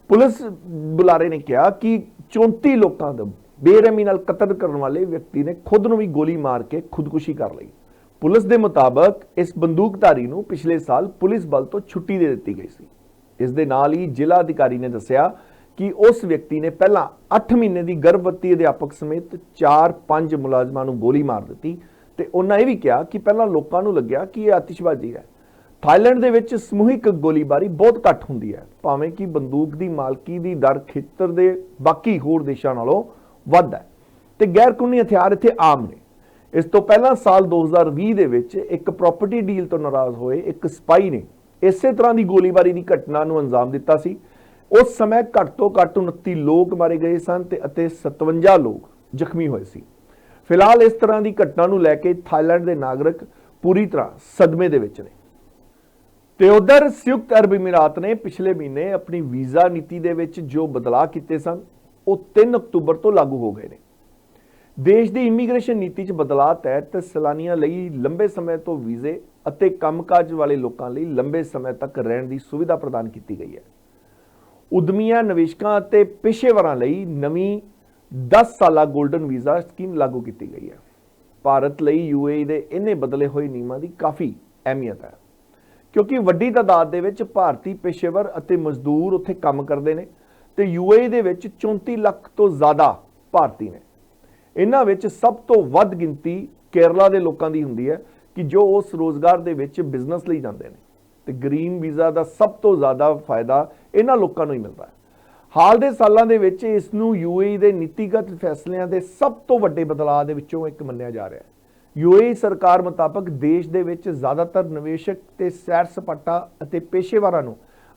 ਪੁਲਿਸ ਬੁਲਾਰੇ ਨੇ ਕਿਹਾ ਕਿ 34 ਲੋਕਾਂ ਦਾ ਬੇਰਹਿਮੀ ਨਾਲ ਕਤਲ ਕਰਨ ਵਾਲੇ ਵਿਅਕਤੀ ਨੇ ਖੁਦ ਨੂੰ ਵੀ ਗੋਲੀ ਮਾਰ ਕੇ ਖੁਦਕੁਸ਼ੀ ਕਰ ਲਈ। ਪੁਲਿਸ ਦੇ ਮੁਤਾਬਕ ਇਸ ਬੰਦੂਕਧਾਰੀ ਨੂੰ ਪਿਛਲੇ ਸਾਲ ਪੁਲਿਸ ਬਲ ਤੋਂ ਛੁੱਟੀ ਦੇ ਦਿੱਤੀ ਗਈ ਸੀ। ਇਸ ਦੇ ਨਾਲ ਹੀ ਜ਼ਿਲ੍ਹਾ ਅਧਿਕਾਰੀ ਨੇ ਦੱਸਿਆ ਕਿ ਉਸ ਵਿਅਕਤੀ ਨੇ ਪਹਿਲਾਂ 8 ਮਹੀਨੇ ਦੀ ਗਰਭਵਤੀ ਅਧਿਆਪਕ ਸਮੇਤ 4-5 ਮੁਲਾਜ਼ਮਾਂ ਨੂੰ ਗੋਲੀ ਮਾਰ ਦਿੱਤੀ ਤੇ ਉਹਨਾਂ ਇਹ ਵੀ ਕਿਹਾ ਕਿ ਪਹਿਲਾਂ ਲੋਕਾਂ ਨੂੰ ਲੱਗਿਆ ਕਿ ਇਹ ਆਤਿਸ਼ਬਾਜ਼ੀ ਹੈ। ਥਾਈਲੈਂਡ ਦੇ ਵਿੱਚ ਸਮੂਹਿਕ ਗੋਲੀਬਾਰੀ ਬਹੁਤ ਘੱਟ ਹੁੰਦੀ ਹੈ, ਭਾਵੇਂ ਕਿ ਬੰਦੂਕ ਦੀ ਮਾਲਕੀ ਦੀ ਦਰ ਖੇਤਰ ਦੇ ਬਾਕੀ ਹੋਰ ਦੇਸ਼ਾਂ ਨਾਲੋਂ ਵੱਧ ਹੈ ਤੇ ਗੈਰ ਕਾਨੂੰਨੀ ਹਥਿਆਰ ਇੱਥੇ ਆਮ ਨੇ। ਇਸ ਤੋਂ ਪਹਿਲਾਂ ਸਾਲ 2020 ਦੇ ਵਿੱਚ ਇੱਕ ਪ੍ਰਾਪਰਟੀ ਡੀਲ ਤੋਂ ਨਾਰਾਜ਼ ਹੋਏ ਇੱਕ ਸਿਪਾਹੀ ਨੇ ਇਸੇ ਤਰ੍ਹਾਂ ਦੀ ਗੋਲੀਬਾਰੀ ਦੀ ਘਟਨਾ ਨੂੰ ਅੰਜਾਮ ਦਿੱਤਾ ਸੀ। ਉਸ ਸਮੇਂ ਘੱਟ ਤੋਂ ਘੱਟ 29 ਲੋਕ ਮਾਰੇ ਗਏ ਸਨ ਅਤੇ 57 ਲੋਕ ਜ਼ਖਮੀ ਹੋਏ ਸੀ। ਫਿਲਹਾਲ ਇਸ ਤਰ੍ਹਾਂ ਦੀ ਘਟਨਾ ਨੂੰ ਲੈ ਕੇ ਥਾਈਲੈਂਡ ਦੇ ਨਾਗਰਿਕ ਪੂਰੀ ਤਰ੍ਹਾਂ ਸਦਮੇ ਦੇ ਵਿੱਚ ਨੇ। ਤੇ ਉਧਰ ਸੰਯੁਕਤ ਅਰਬ ਅਮੀਰਾਤ ਨੇ ਪਿਛਲੇ ਮਹੀਨੇ ਆਪਣੀ ਵੀਜ਼ਾ ਨੀਤੀ ਦੇ ਵਿੱਚ ਜੋ ਬਦਲਾਅ ਕੀਤੇ ਸਨ ਉਹ 3 ਅਕਤੂਬਰ ਤੋਂ ਲਾਗੂ ਹੋ ਗਏ ਨੇ। ਦੇਸ਼ ਦੀ ਇਮੀਗ੍ਰੇਸ਼ਨ ਨੀਤੀ 'ਚ ਬਦਲਾਅ ਤਹਿਤ ਸੈਲਾਨੀਆਂ ਲਈ ਲੰਬੇ ਸਮੇਂ ਤੋਂ ਵੀਜ਼ੇ ਅਤੇ ਕੰਮਕਾਜ ਵਾਲੇ ਲੋਕਾਂ ਲਈ ਲੰਬੇ ਸਮੇਂ ਤੱਕ ਰਹਿਣ ਦੀ ਸੁਵਿਧਾ ਪ੍ਰਦਾਨ ਕੀਤੀ ਗਈ ਹੈ। ਉਦਮੀਆਂ, ਨਿਵੇਸ਼ਕਾਂ ਅਤੇ ਪੇਸ਼ੇਵਰਾਂ ਲਈ ਨਵੀਂ 10 ਸਾਲਾ ਗੋਲਡਨ ਵੀਜ਼ਾ ਸਕੀਮ ਲਾਗੂ ਕੀਤੀ ਗਈ ਹੈ। ਭਾਰਤ ਲਈ UAE ਦੇ ਇਹਨੇ ਬਦਲੇ ਹੋਏ ਨਿਯਮਾਂ ਦੀ ਕਾਫੀ ਅਹਿਮੀਅਤ ਹੈ, ਕਿਉਂਕਿ ਵੱਡੀ ਤਾਦਾਦ ਦੇ ਵਿੱਚ ਭਾਰਤੀ ਪੇਸ਼ੇਵਰ ਅਤੇ ਮਜ਼ਦੂਰ ਉੱਥੇ ਕੰਮ ਕਰਦੇ ਨੇ ਤੇ UAE ਦੇ ਵਿੱਚ 34 ਲੱਖ ਤੋਂ ਜ਼ਿਆਦਾ ਭਾਰਤੀ ਨੇ। ਇਹਨਾਂ ਵਿੱਚ ਸਭ ਤੋਂ ਵੱਧ ਗਿਣਤੀ ਕੇਰਲਾ ਦੇ ਲੋਕਾਂ ਦੀ ਹੁੰਦੀ ਹੈ ਕਿ ਜੋ ਉਸ ਰੋਜ਼ਗਾਰ ਦੇ ਵਿੱਚ ਬਿਜ਼ਨਸ ਲਈ ਜਾਂਦੇ ਨੇ ਤੇ ਗ੍ਰੀਨ ਵੀਜ਼ਾ ਦਾ ਸਭ ਤੋਂ ਜ਼ਿਆਦਾ ਫਾਇਦਾ ਇਹਨਾਂ ਲੋਕਾਂ ਨੂੰ ਹੀ ਮਿਲਦਾ ਹੈ। ਹਾਲ ਦੇ ਸਾਲਾਂ ਦੇ ਵਿੱਚ ਇਸ ਨੂੰ UAE ਦੇ ਨੀਤੀਗਤ ਫੈਸਲਿਆਂ ਦੇ ਸਭ ਤੋਂ ਵੱਡੇ ਬਦਲਾਅ ਦੇ ਵਿੱਚੋਂ ਇੱਕ ਮੰਨਿਆ ਜਾ ਰਿਹਾ ਹੈ। UAE ਸਰਕਾਰ ਮੁਤਾਬਕ ਦੇਸ਼ ਦੇ ਵਿੱਚ ਜ਼ਿਆਦਾਤਰ ਨਿਵੇਸ਼ਕ ਤੇ ਸੈਰ ਸਪਾਟਾ ਅਤੇ ਪੇਸ਼ੇਵਰਾਂ ਨੂੰ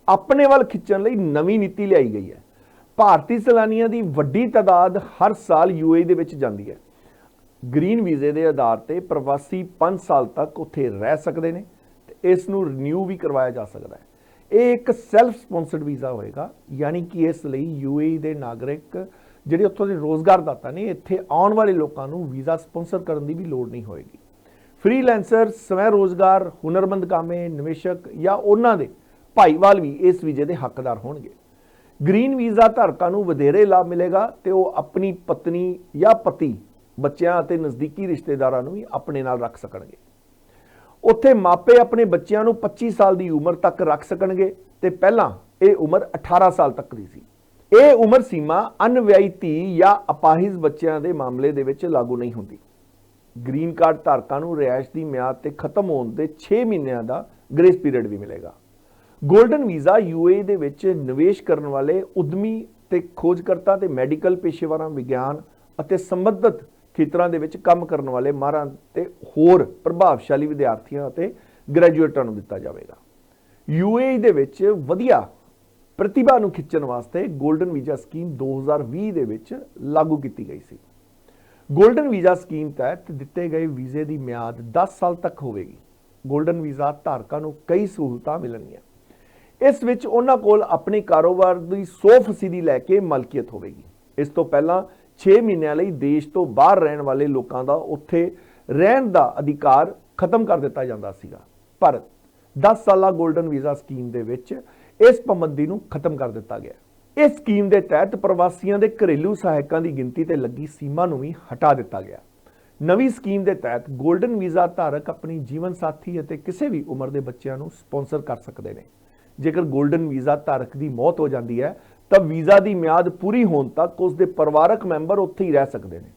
ਆਪਣੇ ਵੱਲ ਖਿੱਚਣ ਲਈ ਨਵੀਂ ਨੀਤੀ ਲਿਆਈ ਗਈ ਹੈ। ਭਾਰਤੀ ਸੈਲਾਨੀਆਂ ਦੀ ਵੱਡੀ ਤਾਦਾਦ ਹਰ ਸਾਲ UAE ਦੇ ਵਿੱਚ ਜਾਂਦੀ ਹੈ। ਗ੍ਰੀਨ ਵੀਜ਼ੇ ਦੇ ਆਧਾਰ ਤੇ ਪ੍ਰਵਾਸੀ 5 ਸਾਲ ਤੱਕ ਉੱਥੇ ਰਹਿ ਸਕਦੇ ਨੇ ਤੇ ਇਸ ਨੂੰ ਰੀਨਿਊ ਵੀ ਕਰਵਾਇਆ ਜਾ ਸਕਦਾ ਹੈ। ਇਹ ਇੱਕ ਸੈਲਫ ਸਪਾਂਸਰਡ ਵੀਜ਼ਾ ਹੋਏਗਾ, ਯਾਨੀ ਕਿ ਇਸ ਲਈ UAE ਦੇ ਨਾਗਰਿਕ ਜਿਹੜੇ ਉੱਥੋਂ ਦੇ ਰੋਜ਼ਗਾਰਦਾਤਾ ਨੇ, ਇੱਥੇ ਆਉਣ ਵਾਲੇ ਲੋਕਾਂ ਨੂੰ ਵੀਜ਼ਾ ਸਪਾਂਸਰ ਕਰਨ ਦੀ ਵੀ ਲੋੜ ਨਹੀਂ ਹੋਏਗੀ। ਫ੍ਰੀਲੈਂਸਰ, ਸਵੈ ਰੋਜ਼ਗਾਰ, ਹੁਨਰਮੰਦ ਕਾਮੇ, ਨਿਵੇਸ਼ਕ ਜਾਂ ਉਹਨਾਂ ਦੇ ਭਾਈਵਾਲ ਵੀ ਇਸ ਵੀਜ਼ੇ ਦੇ ਹੱਕਦਾਰ ਹੋਣਗੇ। ਗ੍ਰੀਨ ਵੀਜ਼ਾ ਧਾਰਕਾਂ ਨੂੰ ਵਧੇਰੇ ਲਾਭ ਮਿਲੇਗਾ ਤੇ ਉਹ ਆਪਣੀ ਪਤਨੀ ਜਾਂ ਪਤੀ, ਬੱਚਿਆਂ ਅਤੇ ਨਜ਼ਦੀਕੀ ਰਿਸ਼ਤੇਦਾਰਾਂ ਨੂੰ ਵੀ ਆਪਣੇ ਨਾਲ ਰੱਖ ਸਕਣਗੇ। ਉੱਥੇ ਮਾਪੇ ਆਪਣੇ ਬੱਚਿਆਂ ਨੂੰ 25 ਸਾਲ ਦੀ ਉਮਰ ਤੱਕ ਰੱਖ ਸਕਣਗੇ ਤੇ ਪਹਿਲਾਂ ਇਹ ਉਮਰ 18 ਸਾਲ ਤੱਕ ਦੀ ਸੀ। ਇਹ ਉਮਰ ਸੀਮਾ ਅਨਵਿਆਹੀ ਧੀ ਜਾਂ ਅਪਾਹਿਜ ਬੱਚਿਆਂ ਦੇ ਮਾਮਲੇ ਦੇ ਵਿੱਚ ਲਾਗੂ ਨਹੀਂ ਹੁੰਦੀ। ਗ੍ਰੀਨ ਕਾਰਡ ਧਾਰਕਾਂ ਨੂੰ ਰਿਹਾਇਸ਼ ਦੀ ਮਿਆਦ ਤੇ ਖਤਮ ਹੋਣ ਦੇ 6 ਮਹੀਨਿਆਂ ਦਾ ਗ੍ਰੇਸ ਪੀਰੀਅਡ ਵੀ ਮਿਲੇਗਾ। ਗੋਲਡਨ ਵੀਜ਼ਾ UAE ਦੇ ਵਿੱਚ ਨਿਵੇਸ਼ ਕਰਨ ਵਾਲੇ ਉਦਮੀ ਤੇ ਖੋਜਕਰਤਾ ਤੇ ਮੈਡੀਕਲ ਪੇਸ਼ੇਵਰਾਂ, ਵਿਗਿਆਨ ਅਤੇ ਸੰਬੰਧਿਤ ਖੇਤਰਾਂ ਦੇ ਵਿੱਚ ਕੰਮ ਕਰਨ ਵਾਲੇ ਮਾਹਰਾਂ ਤੇ ਹੋਰ ਪ੍ਰਭਾਵਸ਼ਾਲੀ ਵਿਦਿਆਰਥੀਆਂ ਅਤੇ ਗ੍ਰੈਜੂਏਟਾਂ ਨੂੰ ਦਿੱਤਾ ਜਾਵੇਗਾ। UAE ਦੇ ਵਿੱਚ ਵਧੀਆ ਪ੍ਰਤਿਭਾ ਨੂੰ ਖਿੱਚਣ ਵਾਸਤੇ ਗੋਲਡਨ ਵੀਜ਼ਾ ਸਕੀਮ 2020 ਦੇ ਵਿੱਚ ਲਾਗੂ ਕੀਤੀ ਗਈ ਸੀ। ਗੋਲਡਨ ਵੀਜ਼ਾ ਸਕੀਮ ਤਹਿਤ ਦਿੱਤੇ ਗਏ ਵੀਜ਼ੇ ਦੀ ਮਿਆਦ 10 ਸਾਲ ਤੱਕ ਹੋਵੇਗੀ। ਗੋਲਡਨ ਵੀਜ਼ਾ ਧਾਰਕਾਂ ਨੂੰ ਕਈ ਸਹੂਲਤਾਂ ਮਿਲਣਗੀਆਂ। ਇਸ ਵਿੱਚ ਉਹਨਾਂ ਕੋਲ ਆਪਣੇ ਕਾਰੋਬਾਰ ਦੀ 100% ਲੈ ਕੇ ਮਲਕੀਅਤ ਹੋਵੇਗੀ। ਇਸ ਤੋਂ ਪਹਿਲਾਂ 6 ਮਹੀਨਿਆਂ ਲਈ ਦੇਸ਼ ਤੋਂ ਬਾਹਰ ਰਹਿਣ ਵਾਲੇ ਲੋਕਾਂ ਦਾ ਉੱਥੇ ਰਹਿਣ ਦਾ ਅਧਿਕਾਰ ਖਤਮ ਕਰ ਦਿੱਤਾ ਜਾਂਦਾ ਸੀਗਾ, ਪਰ 10 ਸਾਲਾ ਗੋਲਡਨ ਵੀਜ਼ਾ ਸਕੀਮ ਦੇ ਵਿੱਚ ਇਸ ਪਾਬੰਦੀ ਨੂੰ ਖਤਮ ਕਰ ਦਿੱਤਾ ਗਿਆ। ਇਸ ਸਕੀਮ ਦੇ ਤਹਿਤ ਪ੍ਰਵਾਸੀਆਂ ਦੇ ਘਰੇਲੂ ਸਹਾਇਕਾਂ ਦੀ ਗਿਣਤੀ ਤੇ ਲੱਗੀ ਸੀਮਾ ਨੂੰ ਵੀ ਹਟਾ ਦਿੱਤਾ ਗਿਆ। ਨਵੀਂ ਸਕੀਮ ਦੇ ਤਹਿਤ ਗੋਲਡਨ ਵੀਜ਼ਾ ਧਾਰਕ ਆਪਣੀ ਜੀਵਨ ਸਾਥੀ ਅਤੇ ਕਿਸੇ ਵੀ ਉਮਰ ਦੇ ਬੱਚਿਆਂ ਨੂੰ ਸਪਾਂਸਰ ਕਰ ਸਕਦੇ ਨੇ। ਜੇਕਰ ਗੋਲਡਨ ਵੀਜ਼ਾ ਧਾਰਕ ਦੀ ਮੌਤ ਹੋ ਜਾਂਦੀ ਹੈ ਤਾਂ ਵੀਜ਼ਾ ਦੀ ਮਿਆਦ ਪੂਰੀ ਹੋਣ ਤੱਕ ਉਸ ਦੇ ਪਰਿਵਾਰਕ ਮੈਂਬਰ ਉੱਥੇ ਹੀ ਰਹਿ ਸਕਦੇ ਨੇ।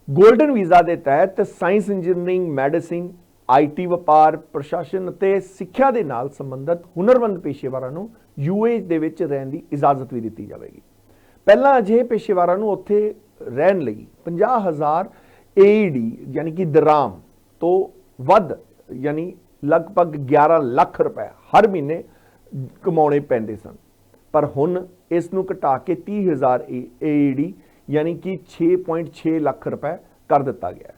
ਗੋਲਡਨ ਵੀਜ਼ਾ ਦੇ ਤਹਿਤ ਸਾਇੰਸ, ਇੰਜੀਨੀਅਰਿੰਗ, ਮੈਡੀਸਿਨ, IT, ਵਪਾਰ, ਪ੍ਰਸ਼ਾਸਨ ਅਤੇ ਸਿੱਖਿਆ ਦੇ ਨਾਲ ਸੰਬੰਧਿਤ ਹੁਨਰਮੰਦ ਪੇਸ਼ੇਵਰਾਂ ਨੂੰ UAE ਦੇ ਵਿੱਚ ਰਹਿਣ ਦੀ ਇਜਾਜ਼ਤ ਵੀ ਦਿੱਤੀ ਜਾਵੇਗੀ। ਪਹਿਲਾਂ ਅਜਿਹੇ ਪੇਸ਼ੇਵਰਾਂ ਨੂੰ ਉੱਥੇ ਰਹਿਣ ਲਈ 50,000 AED ਯਾਨੀ ਕਿ ਦਰਾਮ ਤੋਂ ਵੱਧ ਯਾਨੀ ਲਗਭਗ 11 ਲੱਖ ਰੁਪਏ ਹਰ ਮਹੀਨੇ ਕਮਾਉਣੇ ਪੈਂਦੇ ਸਨ, ਪਰ ਹੁਣ ਇਸ ਨੂੰ ਘਟਾ ਕੇ 30,000 AED ਯਾਨੀ ਕਿ 6.6 ਲੱਖ ਰੁਪਏ ਕਰ ਦਿੱਤਾ ਗਿਆ।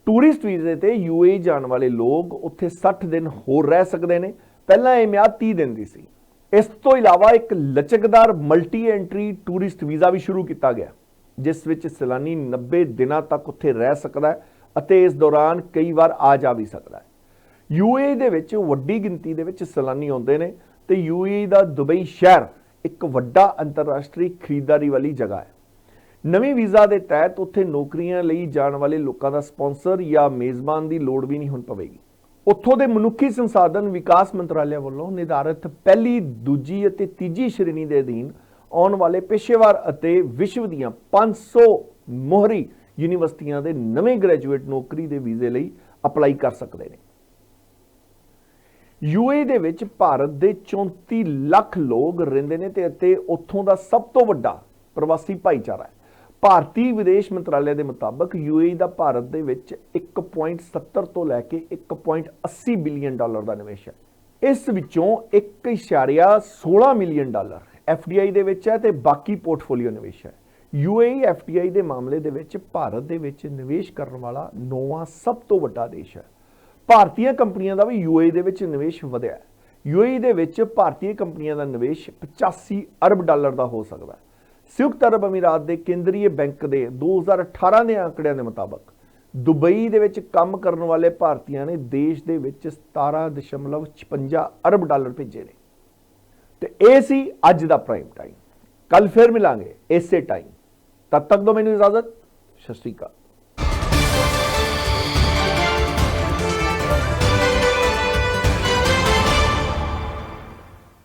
ਟੂਰਿਸਟ ਵੀਜ਼ੇ ਤੇ UAE ਜਾਣ ਵਾਲੇ ਲੋਕ ਉੱਥੇ 60 ਦਿਨ ਹੋਰ ਰਹਿ ਸਕਦੇ ਨੇ। ਪਹਿਲਾਂ ਇਹ ਮਿਆਦ 30 ਦਿਨ ਦੀ ਸੀ। ਇਸ ਤੋਂ ਇਲਾਵਾ ਇੱਕ ਲਚਕਦਾਰ ਮਲਟੀ ਐਂਟਰੀ ਟੂਰਿਸਟ ਵੀਜ਼ਾ ਵੀ ਸ਼ੁਰੂ ਕੀਤਾ ਗਿਆ, ਜਿਸ ਵਿੱਚ ਸੈਲਾਨੀ 90 ਦਿਨਾਂ ਤੱਕ ਉੱਥੇ ਰਹਿ ਸਕਦਾ ਹੈ ਅਤੇ ਇਸ ਦੌਰਾਨ ਕਈ ਵਾਰ ਆ ਜਾ ਵੀ ਸਕਦਾ ਹੈ। UAE ਦੇ ਵਿੱਚ ਵੱਡੀ ਗਿਣਤੀ ਦੇ ਵਿੱਚ ਸੈਲਾਨੀ ਆਉਂਦੇ ਨੇ ਤੇ UAE ਦਾ ਦੁਬਈ ਸ਼ਹਿਰ ਇੱਕ ਵੱਡਾ ਅੰਤਰਰਾਸ਼ਟਰੀ ਖਰੀਦਦਾਰੀ ਵਾਲੀ ਜਗ੍ਹਾ ਹੈ। ਨਵੇਂ ਵੀਜ਼ਾ ਦੇ ਤਹਿਤ ਉੱਥੇ ਨੌਕਰੀਆਂ ਲਈ ਜਾਣ ਵਾਲੇ ਲੋਕਾਂ ਦਾ ਸਪਾਂਸਰ ਜਾਂ ਮੇਜ਼ਬਾਨ ਦੀ ਲੋੜ ਵੀ ਨਹੀਂ ਹੁਣ ਪਵੇਗੀ। ਉੱਥੋਂ ਦੇ ਮਨੁੱਖੀ ਸੰਸਾਧਨ ਵਿਕਾਸ ਮੰਤਰਾਲੇ ਵੱਲੋਂ ਨਿਰਧਾਰਿਤ ਪਹਿਲੀ, ਦੂਜੀ ਅਤੇ ਤੀਜੀ ਸ਼੍ਰੇਣੀ ਦੇ ਅਧੀਨ ਆਉਣ ਵਾਲੇ ਪੇਸ਼ੇਵਰ ਅਤੇ ਵਿਸ਼ਵ ਦੀਆਂ 500 ਮੋਹਰੀ ਯੂਨੀਵਰਸਿਟੀਆਂ ਦੇ ਨਵੇਂ ਗ੍ਰੈਜੂਏਟ ਨੌਕਰੀ ਦੇ ਵੀਜ਼ੇ ਲਈ ਅਪਲਾਈ ਕਰ ਸਕਦੇ ਨੇ। UAE ਦੇ ਵਿੱਚ ਭਾਰਤ ਦੇ 34 ਲੱਖ ਲੋਕ ਰਹਿੰਦੇ ਨੇ ਅਤੇ ਉੱਥੋਂ ਦਾ ਸਭ ਤੋਂ ਵੱਡਾ ਪ੍ਰਵਾਸੀ ਭਾਈਚਾਰਾ ਹੈ। ਭਾਰਤੀ ਵਿਦੇਸ਼ ਮੰਤਰਾਲੇ ਦੇ ਮੁਤਾਬਕ UAE ਦਾ ਭਾਰਤ ਦੇ ਵਿੱਚ 1.70 ਤੋਂ ਲੈ ਕੇ 1.80 ਬਿਲੀਅਨ ਡਾਲਰ ਦਾ ਨਿਵੇਸ਼ ਹੈ। ਇਸ ਵਿੱਚੋਂ 1.16 ਮਿਲੀਅਨ ਡਾਲਰ FDI ਦੇ ਵਿੱਚ ਹੈ ਤੇ ਬਾਕੀ ਪੋਰਟਫੋਲੀਓ ਨਿਵੇਸ਼ ਹੈ। UAE FDI ਦੇ ਮਾਮਲੇ ਦੇ ਵਿੱਚ ਭਾਰਤ ਦੇ ਵਿੱਚ ਨਿਵੇਸ਼ ਕਰਨ ਵਾਲਾ 9ਵਾਂ ਸਭ ਤੋਂ ਵੱਡਾ ਦੇਸ਼ ਹੈ। ਭਾਰਤੀ ਕੰਪਨੀਆਂ ਦਾ ਵੀ UAE ਦੇ ਵਿੱਚ ਨਿਵੇਸ਼ ਵਧਿਆ ਹੈ। UAE ਦੇ ਵਿੱਚ ਭਾਰਤੀ ਕੰਪਨੀਆਂ ਦਾ ਨਿਵੇਸ਼ 85 ਅਰਬ ਡਾਲਰ ਦਾ ਹੋ ਸਕਦਾ ਹੈ। ਸੰਯੁਕਤ ਅਰਬ ਅਮੀਰਾਤ ਦੇ ਕੇਂਦਰੀ ਬੈਂਕ ਦੇ 2018 ਦੇ ਆંકੜਿਆਂ ਦੇ ਮੁਤਾਬਕ ਦੁਬਈ ਦੇ ਵਿੱਚ ਕੰਮ ਕਰਨ ਵਾਲੇ ਭਾਰਤੀਆਂ ਨੇ ਦੇਸ਼ ਦੇ ਵਿੱਚ 17.56 ਅਰਬ ਡਾਲਰ ਭੇਜੇ ਨੇ। ਤੇ ਇਹ ਸੀ ਅੱਜ ਦਾ ਪ੍ਰਾਈਮ ਟਾਈਮ। ਕੱਲ ਫਿਰ ਮਿਲਾਂਗੇ ਇਸੇ ਟਾਈਮ। ਤਦ ਤੱਕ ਦੋ ਮੈਨੂੰ ਇਜਾਜ਼ਤ। ਸਤਿ ਸ਼੍ਰੀ ਅਕਾਲ।